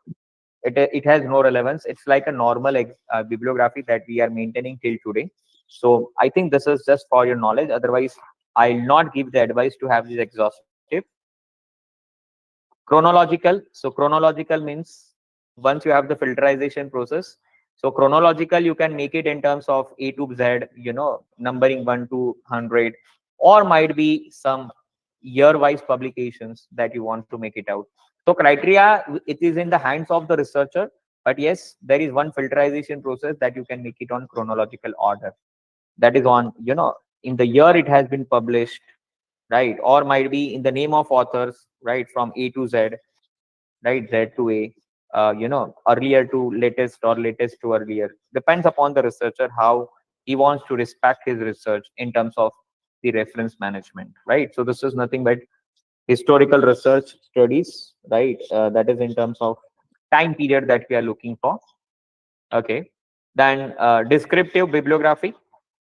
It has no relevance. It's like a normal bibliography that we are maintaining till today. So I think this is just for your knowledge. Otherwise, I'll not give the advice to have this exhaustive. Chronological. So chronological means once you have the filterization process. So chronological, you can make it in terms of A to Z, numbering 1 to 100, or might be some year-wise publications that you want to make it out. So criteria, it is in the hands of the researcher, but yes, there is one filterization process that you can make it on chronological order. That is on, in the year it has been published, right? Or might be in the name of authors, right? From A to Z, right? Z to A, earlier to latest or latest to earlier. Depends upon the researcher how he wants to respect his research in terms of the reference management, right? So this is nothing but historical research studies, right? That is in terms of time period that we are looking for. Okay. Then descriptive bibliography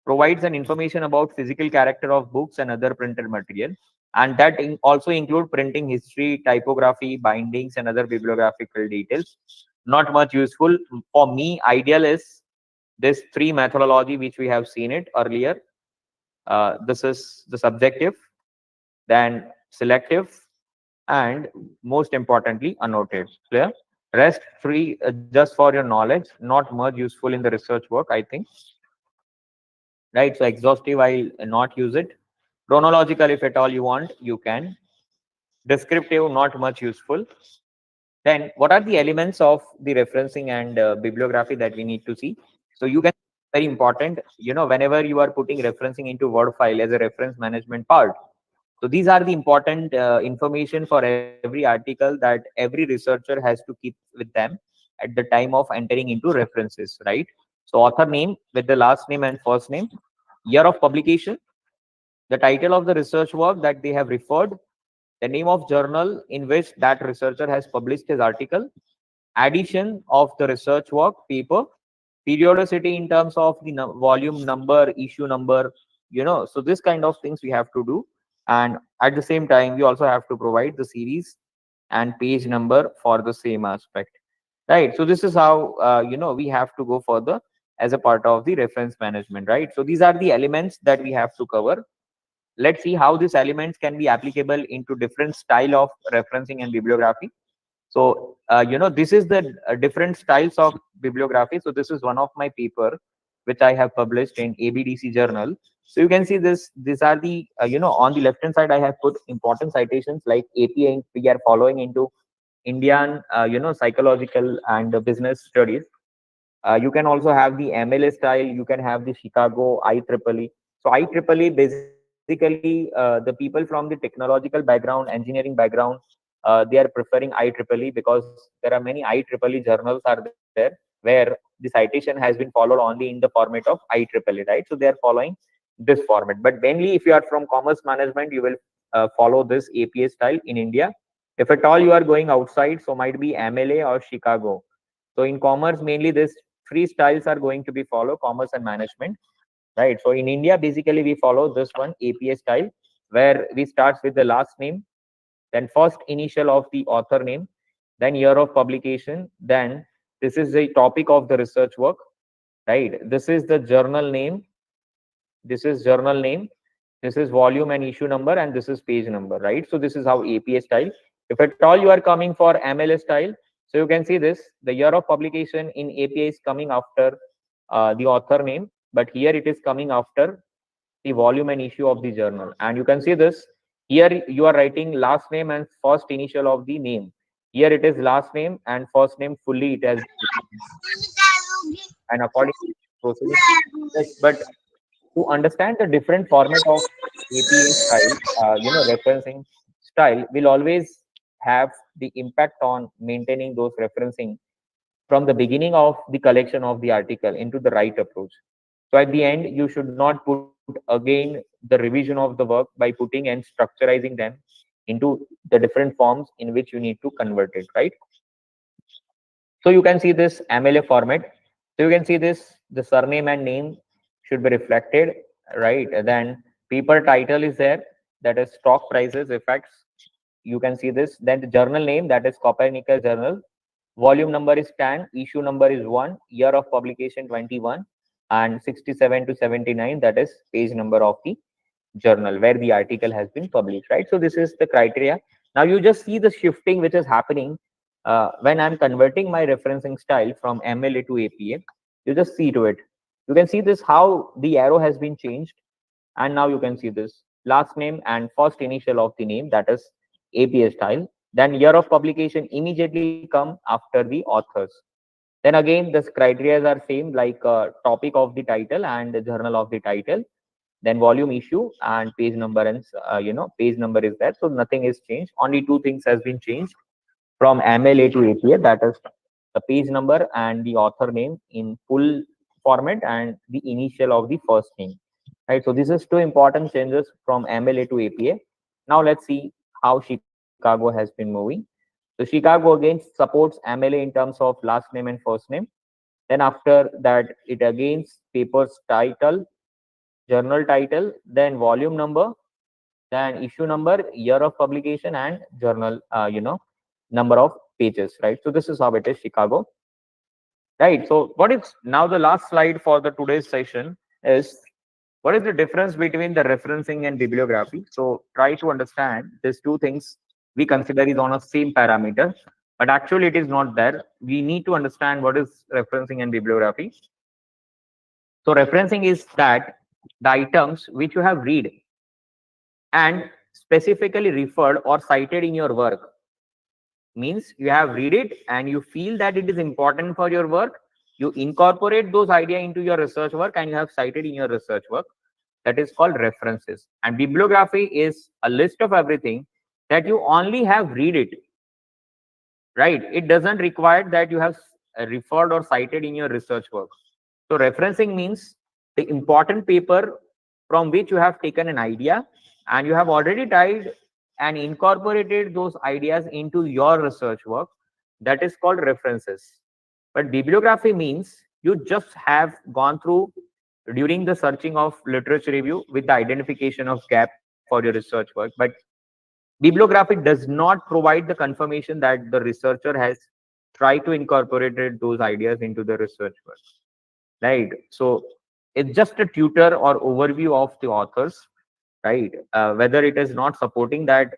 provides an information about physical character of books and other printed material, and that also include printing history, typography, bindings, and other bibliographical details. Not much useful for me. Ideal is this three methodology which we have seen it earlier. This is the subjective, then selective, and most importantly annotated. Clear? Rest free, just for your knowledge, not much useful in the research work, I think. Right? So exhaustive, I'll not use it. Chronological, if at all you want, you can. Descriptive, not much useful. Then what are the elements of the referencing and bibliography that we need to see? So you can, very important, whenever you are putting referencing into Word file as a reference management part. So these are the important information for every article that every researcher has to keep with them at the time of entering into references, right? So author name with the last name and first name, year of publication, the title of the research work that they have referred, the name of journal in which that researcher has published his article, addition of the research work paper, periodicity in terms of the volume number, issue number, so this kind of things we have to do. And at the same time, we also have to provide the series and page number for the same aspect, right? So this is how, we have to go further as a part of the reference management, right? So these are the elements that we have to cover. Let's see how these elements can be applicable into different style of referencing and bibliography. So this is the different styles of bibliography. So this is one of my paper which I have published in ABDC journal. So you can see this, these are the, on the left hand side I have put important citations like APA we are following into Indian, psychological and business studies. You can also have the MLA style. You can have the Chicago IEEE. So IEEE, basically, the people from the technological background, engineering background, they are preferring IEEE because there are many IEEE journals are there where the citation has been followed only in the format of IEEE, right? So they are following this format. But mainly, if you are from commerce management, you will follow this APA style in India. If at all you are going outside, so might be MLA or Chicago. So in commerce, mainly this three styles are going to be follow commerce and management, right? So in India, basically we follow this one APA style, where we start with the last name, then first initial of the author name, then year of publication, then this is the topic of the research work, right? This is the journal name, this is journal name, this is volume and issue number, and this is page number, right? So this is how APA style. If at all you are coming for MLS style, so you can see this, the year of publication in APA is coming after the author name, but here it is coming after the volume and issue of the journal. And you can see this, here you are writing last name and first initial of the name. Here it is last name and first name fully it has been, and according to procedure. Yes, but to understand the different format of APA style, referencing style will always have the impact on maintaining those referencing from the beginning of the collection of the article into the right approach. So at the end, you should not put again the revision of the work by putting and structurizing them into the different forms in which you need to convert it, right? So you can see this MLA format. So you can see this, the surname and name should be reflected, right? Then paper title is there, that is stock prices effects. You can see this. Then the journal name, that is Copernicus Journal. Volume number is 10, issue number is 1, year of publication 21, and 67 to 79, that is page number of the journal where the article has been published, right? So this is the criteria. Now you just see the shifting which is happening when I'm converting my referencing style from MLA to APA. You just see to it. You can see this how the arrow has been changed, and now you can see this last name and first initial of the name, that is APA style. Then year of publication immediately come after the authors. Then again, the criteria are same like topic of the title and the journal of the title, then volume, issue, and page number, and page number is there. So nothing is changed. Only two things has been changed from MLA to APA, that is the page number and the author name in full format and the initial of the first name. Right. So this is two important changes from MLA to APA. Now let's see how Chicago has been moving. So Chicago again supports MLA in terms of last name and first name. Then after that, it again papers title, journal title, then volume number, then issue number, year of publication, and journal, number of pages, right? So this is how it is, Chicago, right? So what is now the last slide for the today's session is what is the difference between the referencing and bibliography? So try to understand these two things we consider is on a same parameter, but actually it is not there. We need to understand what is referencing and bibliography. So referencing is that the items which you have read and specifically referred or cited in your work, means you have read it and you feel that it is important for your work, you incorporate those idea into your research work and you have cited in your research work. That is called references. And bibliography is a list of everything that you only have read it, right? It doesn't require that you have referred or cited in your research work. So referencing means the important paper from which you have taken an idea and you have already tried and incorporated those ideas into your research work. That is called references. But bibliography means you just have gone through during the searching of literature review with the identification of gap for your research work. But bibliography does not provide the confirmation that the researcher has tried to incorporate those ideas into the research work, right? So it's just a tutor or overview of the authors, right? Whether it is not supporting that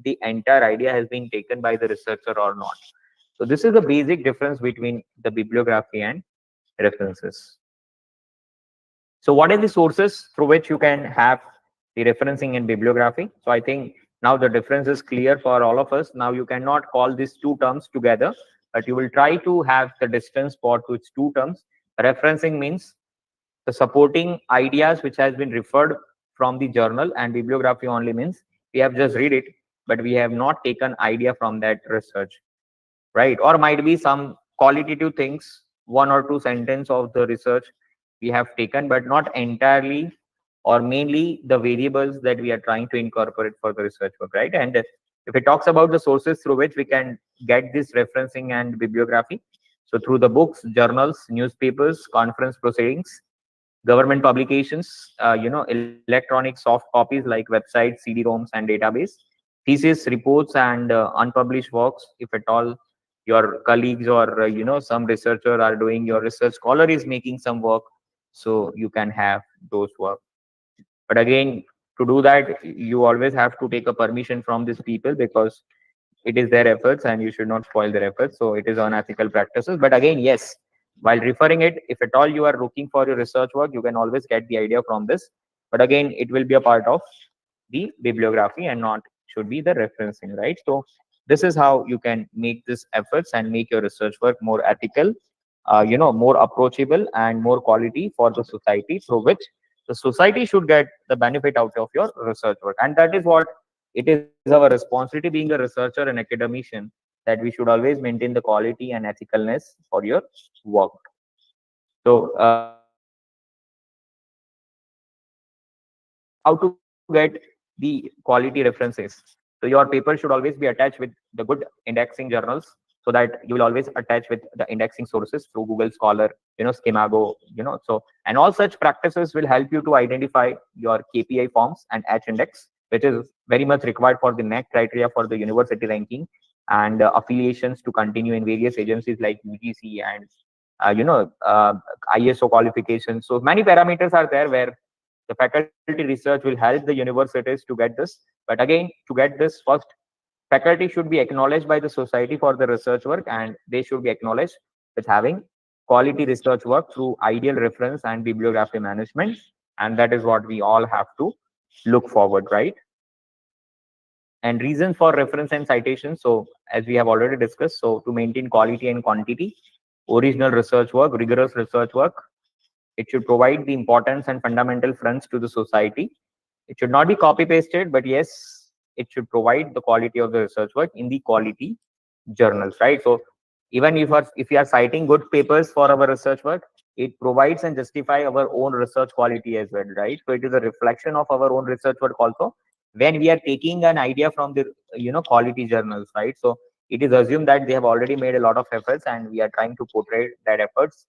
the entire idea has been taken by the researcher or not. So this is the basic difference between the bibliography and references. So what are the sources through which you can have the referencing and bibliography? So I think now the difference is clear for all of us. Now you cannot call these two terms together, but you will try to have the distance for its two terms. Referencing means the supporting ideas which has been referred from the journal, and bibliography only means we have just read it, but we have not taken idea from that research, right? Or might be some qualitative things, one or two sentence of the research we have taken, but not entirely or mainly the variables that we are trying to incorporate for the research work, right? And if it talks about the sources through which we can get this referencing and bibliography, so through the books, journals, newspapers, conference proceedings, government publications, electronic soft copies like websites, CD-ROMs, and database, thesis, reports, and unpublished works. If at all your colleagues or some researcher are doing, your research scholar is making some work, so you can have those work. But again, to do that, you always have to take a permission from these people because it is their efforts and you should not spoil their efforts. So it is unethical practices. But again, yes, while referring it, if at all you are looking for your research work, you can always get the idea from this. But again, it will be a part of the bibliography and not should be the referencing, right? So this is how you can make this efforts and make your research work more ethical, more approachable and more quality for the society, through which the society should get the benefit out of your research work. And that is what it is our responsibility being a researcher and academician, that we should always maintain the quality and ethicalness for your work. So how to get the quality references? So your paper should always be attached with the good indexing journals, so that you will always attach with the indexing sources through Google Scholar, Schemago, so, and all such practices will help you to identify your KPI forms and H index, which is very much required for the NAC criteria for the university ranking, and affiliations to continue in various agencies like UGC and ISO qualifications. So many parameters are there where The faculty research will help the universities to get this. But again, to get this, first faculty should be acknowledged by the society for the research work, and they should be acknowledged with having quality research work through ideal reference and bibliography management. And that is what we all have to look forward, right? And reasons for reference and citation. So as we have already discussed, so to maintain quality and quantity, original research work, rigorous research work, it should provide the importance and fundamental fronts to the society. It should not be copy pasted, but yes, it should provide the quality of the research work in the quality journals, right? So even if we are citing good papers for our research work, it provides and justify our own research quality as well, right? So it is a reflection of our own research work also when we are taking an idea from the quality journals, right? So it is assumed that they have already made a lot of efforts, and we are trying to portray that efforts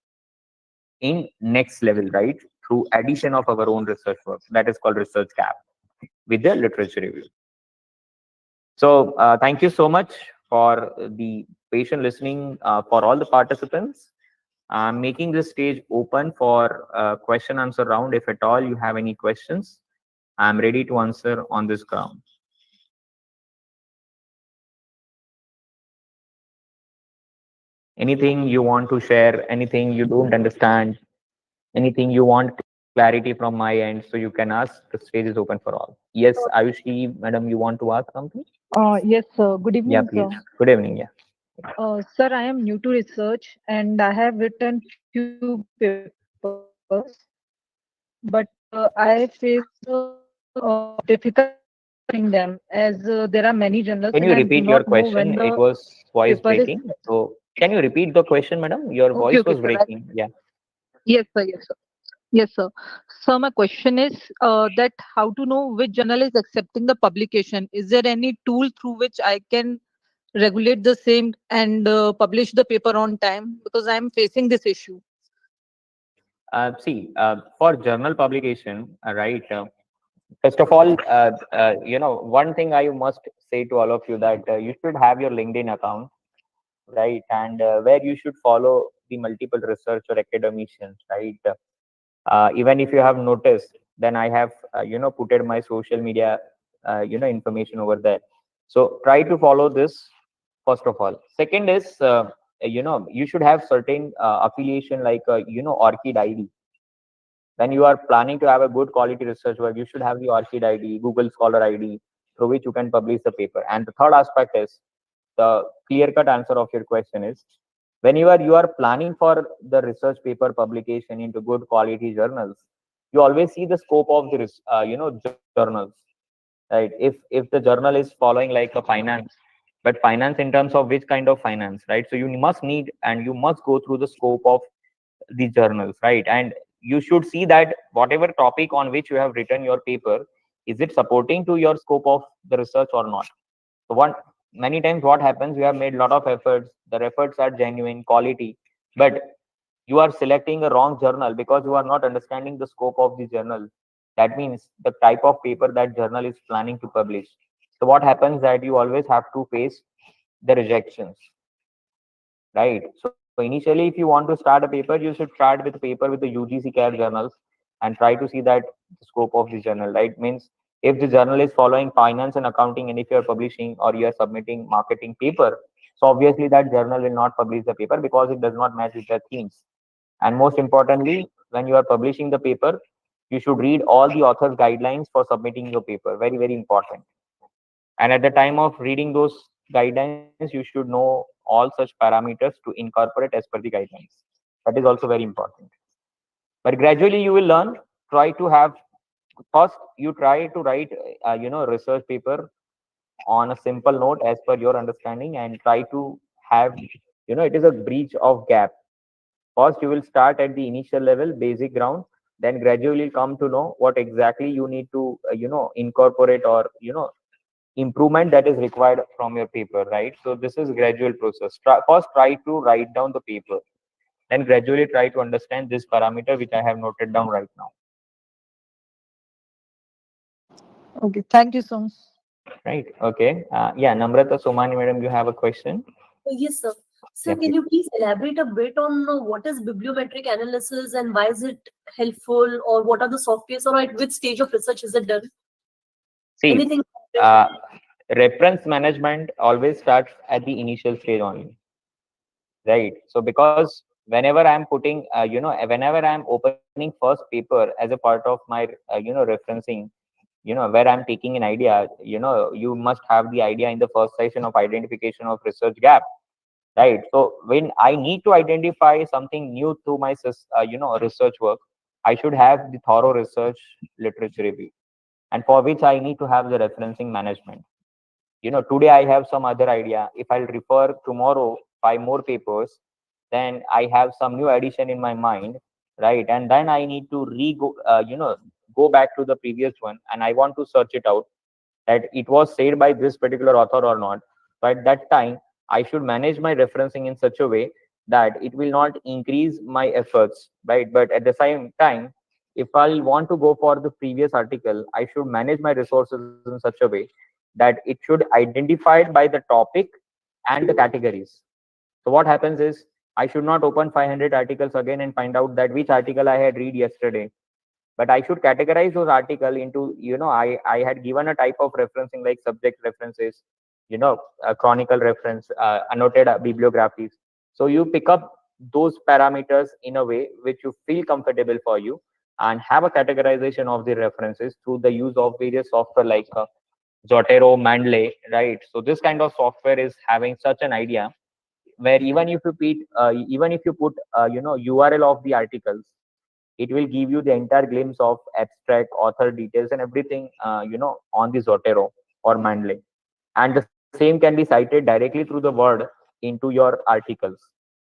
in next level, right? Through addition of our own research work. That is called research gap with the literature review. So thank you so much for the patient listening for all the participants. I'm making this stage open for question answer round. If at all you have any questions, I'm ready to answer on this ground. Anything you want to share, anything you don't understand, anything you want clarity from my end, so you can ask. The stage is open for all. Yes, Ayushi, madam, you want to ask something? Yes, sir. Good Yeah, evening, please. sir. Good evening. Yeah. Sir, I am new to research and I have written few papers, but I face difficulty in publishing them as there are many journals and I do Can you not know repeat when your the question? It was paper voice is. breaking. So can you repeat the question, madam? Your Okay, voice okay, was sir. breaking. Yeah. Yes, sir. Yes, sir. Yes, sir. So my question is that how to know which journal is accepting the publication? Is there any tool through which I can regulate the same and publish the paper on time? Because I am facing this issue. See, for journal publication, right? First of all, one thing I must say to all of you that you should have your LinkedIn account, right? And where you should follow the multiple research or academicians, right? Even if you have noticed, then I have putted my social media information over there. So try to follow this first of all. Second is you should have certain affiliation like Orchid ID. When you are planning to have a good quality research work, you should have the Orchid ID, Google Scholar ID, through which you can publish the paper. And the third aspect is the clear cut answer of your question is when you are planning for the research paper publication into good quality journals, you always see the scope of the journals, right? If the journal is following like a finance, but finance in terms of which kind of finance, right? So you must need and you must go through the scope of the journals, right? And you should see that whatever topic on which you have written your paper, is it supporting to your scope of the research or not? So one many times what happens, you have made a lot of efforts, the efforts are genuine quality, but you are selecting a wrong journal because you are not understanding the scope of the journal. That means the type of paper that journal is planning to publish. So what happens that you always have to face the rejections, right? So initially, if you want to start a paper, you should start with a paper with the UGC CARE journals and try to see that the scope of the journal, right? Means if the journal is following finance and accounting, and if you are publishing or you are submitting marketing paper, so obviously that journal will not publish the paper because it does not match with their themes. And most importantly, when you are publishing the paper, you should read all the author's guidelines for submitting your paper. Very, very important. And at the time of reading those guidelines, you should know all such parameters to incorporate as per the guidelines. That is also very important. But gradually you will learn. Try to have first you try to write research paper on a simple note as per your understanding, and try to have it is a breach of gap. First you will start at the initial level basic ground, then gradually come to know what exactly you need to incorporate or improvement that is required from your paper, right? So this is gradual process. First try to write down the paper, then gradually try to understand this parameter which I have noted down right now, Okay, thank you so much. right? Okay. Yeah, Namrata Somani madam, you have a question? Yes, sir. Sir, can you please elaborate a bit on what is bibliometric analysis and why is it helpful, or what are the softwares, or at which stage of research is it done? See, Anything? uh, reference management always starts at the initial stage only, right? So because whenever I'm putting, whenever I'm opening first paper as a part of my, referencing, where I'm taking an idea, you must have the idea in the first session of identification of research gap, right? So when I need to identify something new through my research work, I should have the thorough research literature review, and for which I need to have the referencing management. Today I have some other idea. If I'll refer tomorrow 5 more papers, then I have some new addition in my mind, right? And then I need to go back to the previous one, and I want to search it out that it was said by this particular author or not. So at that time, I should manage my referencing in such a way that it will not increase my efforts, right? But at the same time, if I want to go for the previous article, I should manage my resources in such a way that it should identify by the topic and the categories. So what happens is I should not open 500 articles again and find out that which article I had read yesterday, but I should categorize those article into, I had given a type of referencing like subject references, chronicle reference, annotated bibliographies. So you pick up those parameters in a way which you feel comfortable for you, and have a categorization of the references through the use of various software like Zotero, Mandlay, right? So this kind of software is having such an idea where even if you put URL of the articles, it will give you the entire glimpse of abstract, author details, and everything on the Zotero or Mandlay. And the same can be cited directly through the word into your articles,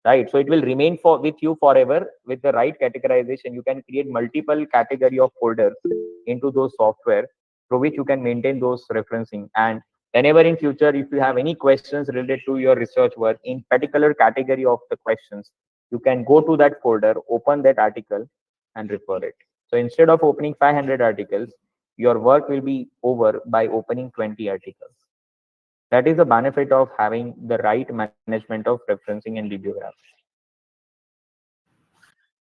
right? So it will remain for with you forever. With the right categorization, you can create multiple category of folders into those software through which you can maintain those referencing. And whenever in future, if you have any questions related to your research work in particular category of the questions, you can go to that folder, open that article, and refer it. So instead of opening 500 articles, your work will be over by opening 20 articles. That is the benefit of having the right management of referencing and bibliography.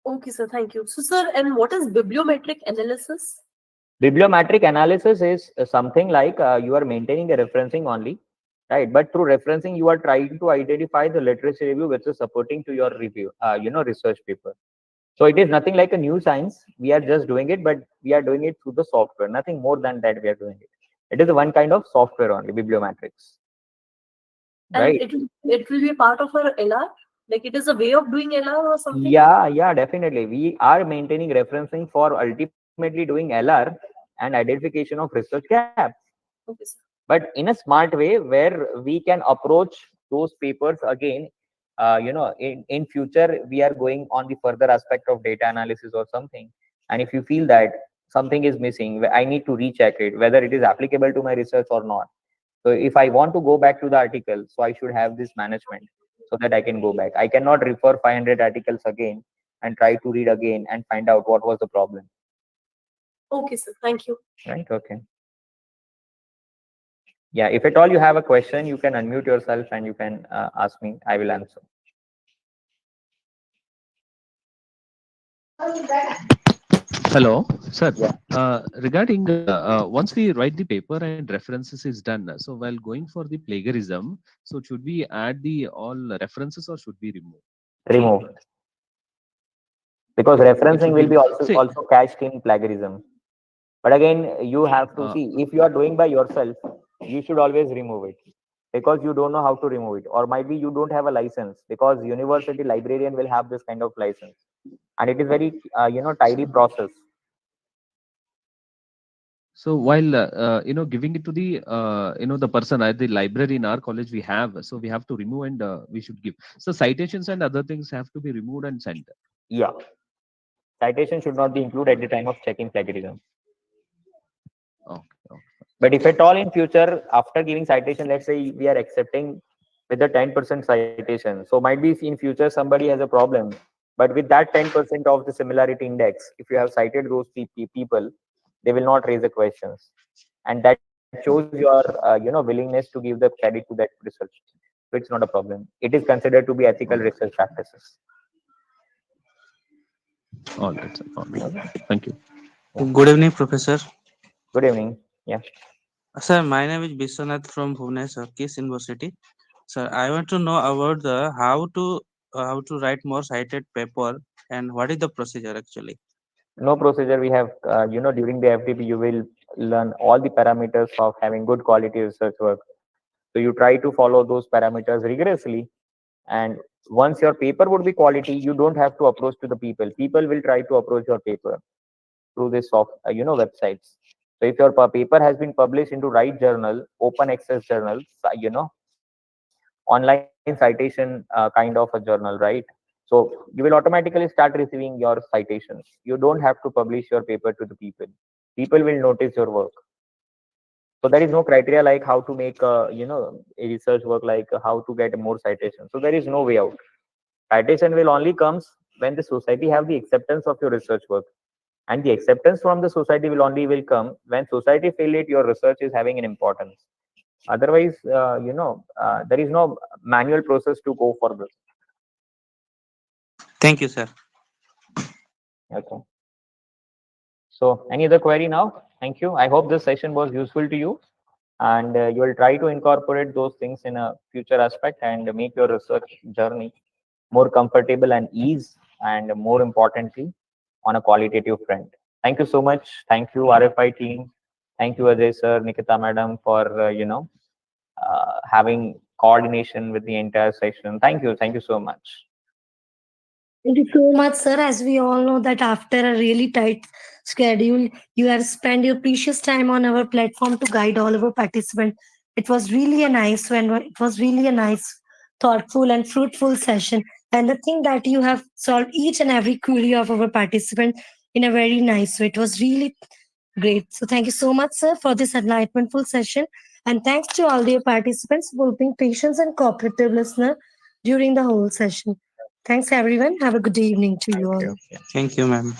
Okay, sir. Thank you. So, sir, and what is bibliometric analysis? Bibliometric analysis is something like you are maintaining a referencing only, right? But through referencing, you are trying to identify the literature review which is supporting to your review, research paper. So it is nothing like a new science. We are just doing it, but we are doing it through the software. Nothing more than that. We are doing it. It is one kind of software only, bibliometrics, And right? it will be a part of our LR? Like it is a way of doing LR or something? Yeah, definitely. We are maintaining referencing for ultimately doing LR and identification of research gaps, Okay, sir. but in a smart way where we can approach those papers again. In future, we are going on the further aspect of data analysis or something. And if you feel that something is missing, I need to recheck it, whether it is applicable to my research or not. So if I want to go back to the article, so I should have this management so that I can go back. I cannot refer 500 articles again and try to read again and find out what was the problem. Okay, sir. Thank you. Right? Okay. Yeah. If at all you have a question, you can unmute yourself and you can ask me. I will answer. Hello, sir. Yeah. Regarding once we write the paper and references is done, so while going for the plagiarism, so should we add the all references or should we remove? Remove, because It referencing should be will be removed. also See, also catched in plagiarism. But again, you have to uh, see, if you are doing by yourself, you should always remove it, because you don't know how to remove it, or might be you don't have a license, because university librarian will have this kind of license, and it is very tidy process. so while giving it to the the person at the library in our college we have, so we have to remove and we should give. So citations and other things have to be removed and sent. Yeah, citation should not be included at the time of checking plagiarism. Okay, okay. But if at all in future, after giving citation, let's say we are accepting with the 10% citation, so might be in future somebody has a problem, but with that 10% of the similarity index, if you have cited those people, they will not raise the questions, and that shows your willingness to give the credit to that research. So it's not a problem. It is considered to be ethical research practices. All right, sir. All right. Thank you. Good evening, Professor. Good evening. Yeah. Sir, my name is Biswanath from Bhubaneswar, KIS University. Sir, I want to know about the how to write more cited paper and what is the procedure actually. No procedure we have, during the FDP, you will learn all the parameters of having good quality research work. So you try to follow those parameters rigorously. And once your paper would be quality, you don't have to approach to the people. People will try to approach your paper through this websites. So if your paper has been published into right journal, open access journals, online citation kind of a journal, right? So you will automatically start receiving your citations. You don't have to publish your paper to the people. People will notice your work. So there is no criteria like how to make a research work, like how to get more citations. So there is no way out. Citation will only comes when the society have the acceptance of your research work, and the acceptance from the society will come when society feel it your research is having an importance. Otherwise, there is no manual process to go for this. Thank you, sir. Okay. So any other query now? Thank you. I hope this session was useful to you, and you will try to incorporate those things in a future aspect and make your research journey more comfortable and ease, and more importantly, on a qualitative front. Thank you so much. Thank you, RFI team. Thank you, Ajay sir, Nikita madam, for having coordination with the entire session. Thank you. Thank you so much. Thank you so much, sir. As we all know that after a really tight schedule, you have spent your precious time on our platform to guide all our participants. It was really a nice one. It was really a nice, thoughtful, and fruitful session. And the thing that you have solved each and every query of our participants in a very nice way. It was really great. So thank you so much, sir, for this enlightenmentful session. And thanks to all the participants for being patient and cooperative listener during the whole session. Thanks, everyone. Have a good evening to you Thank all. you. Thank you, ma'am.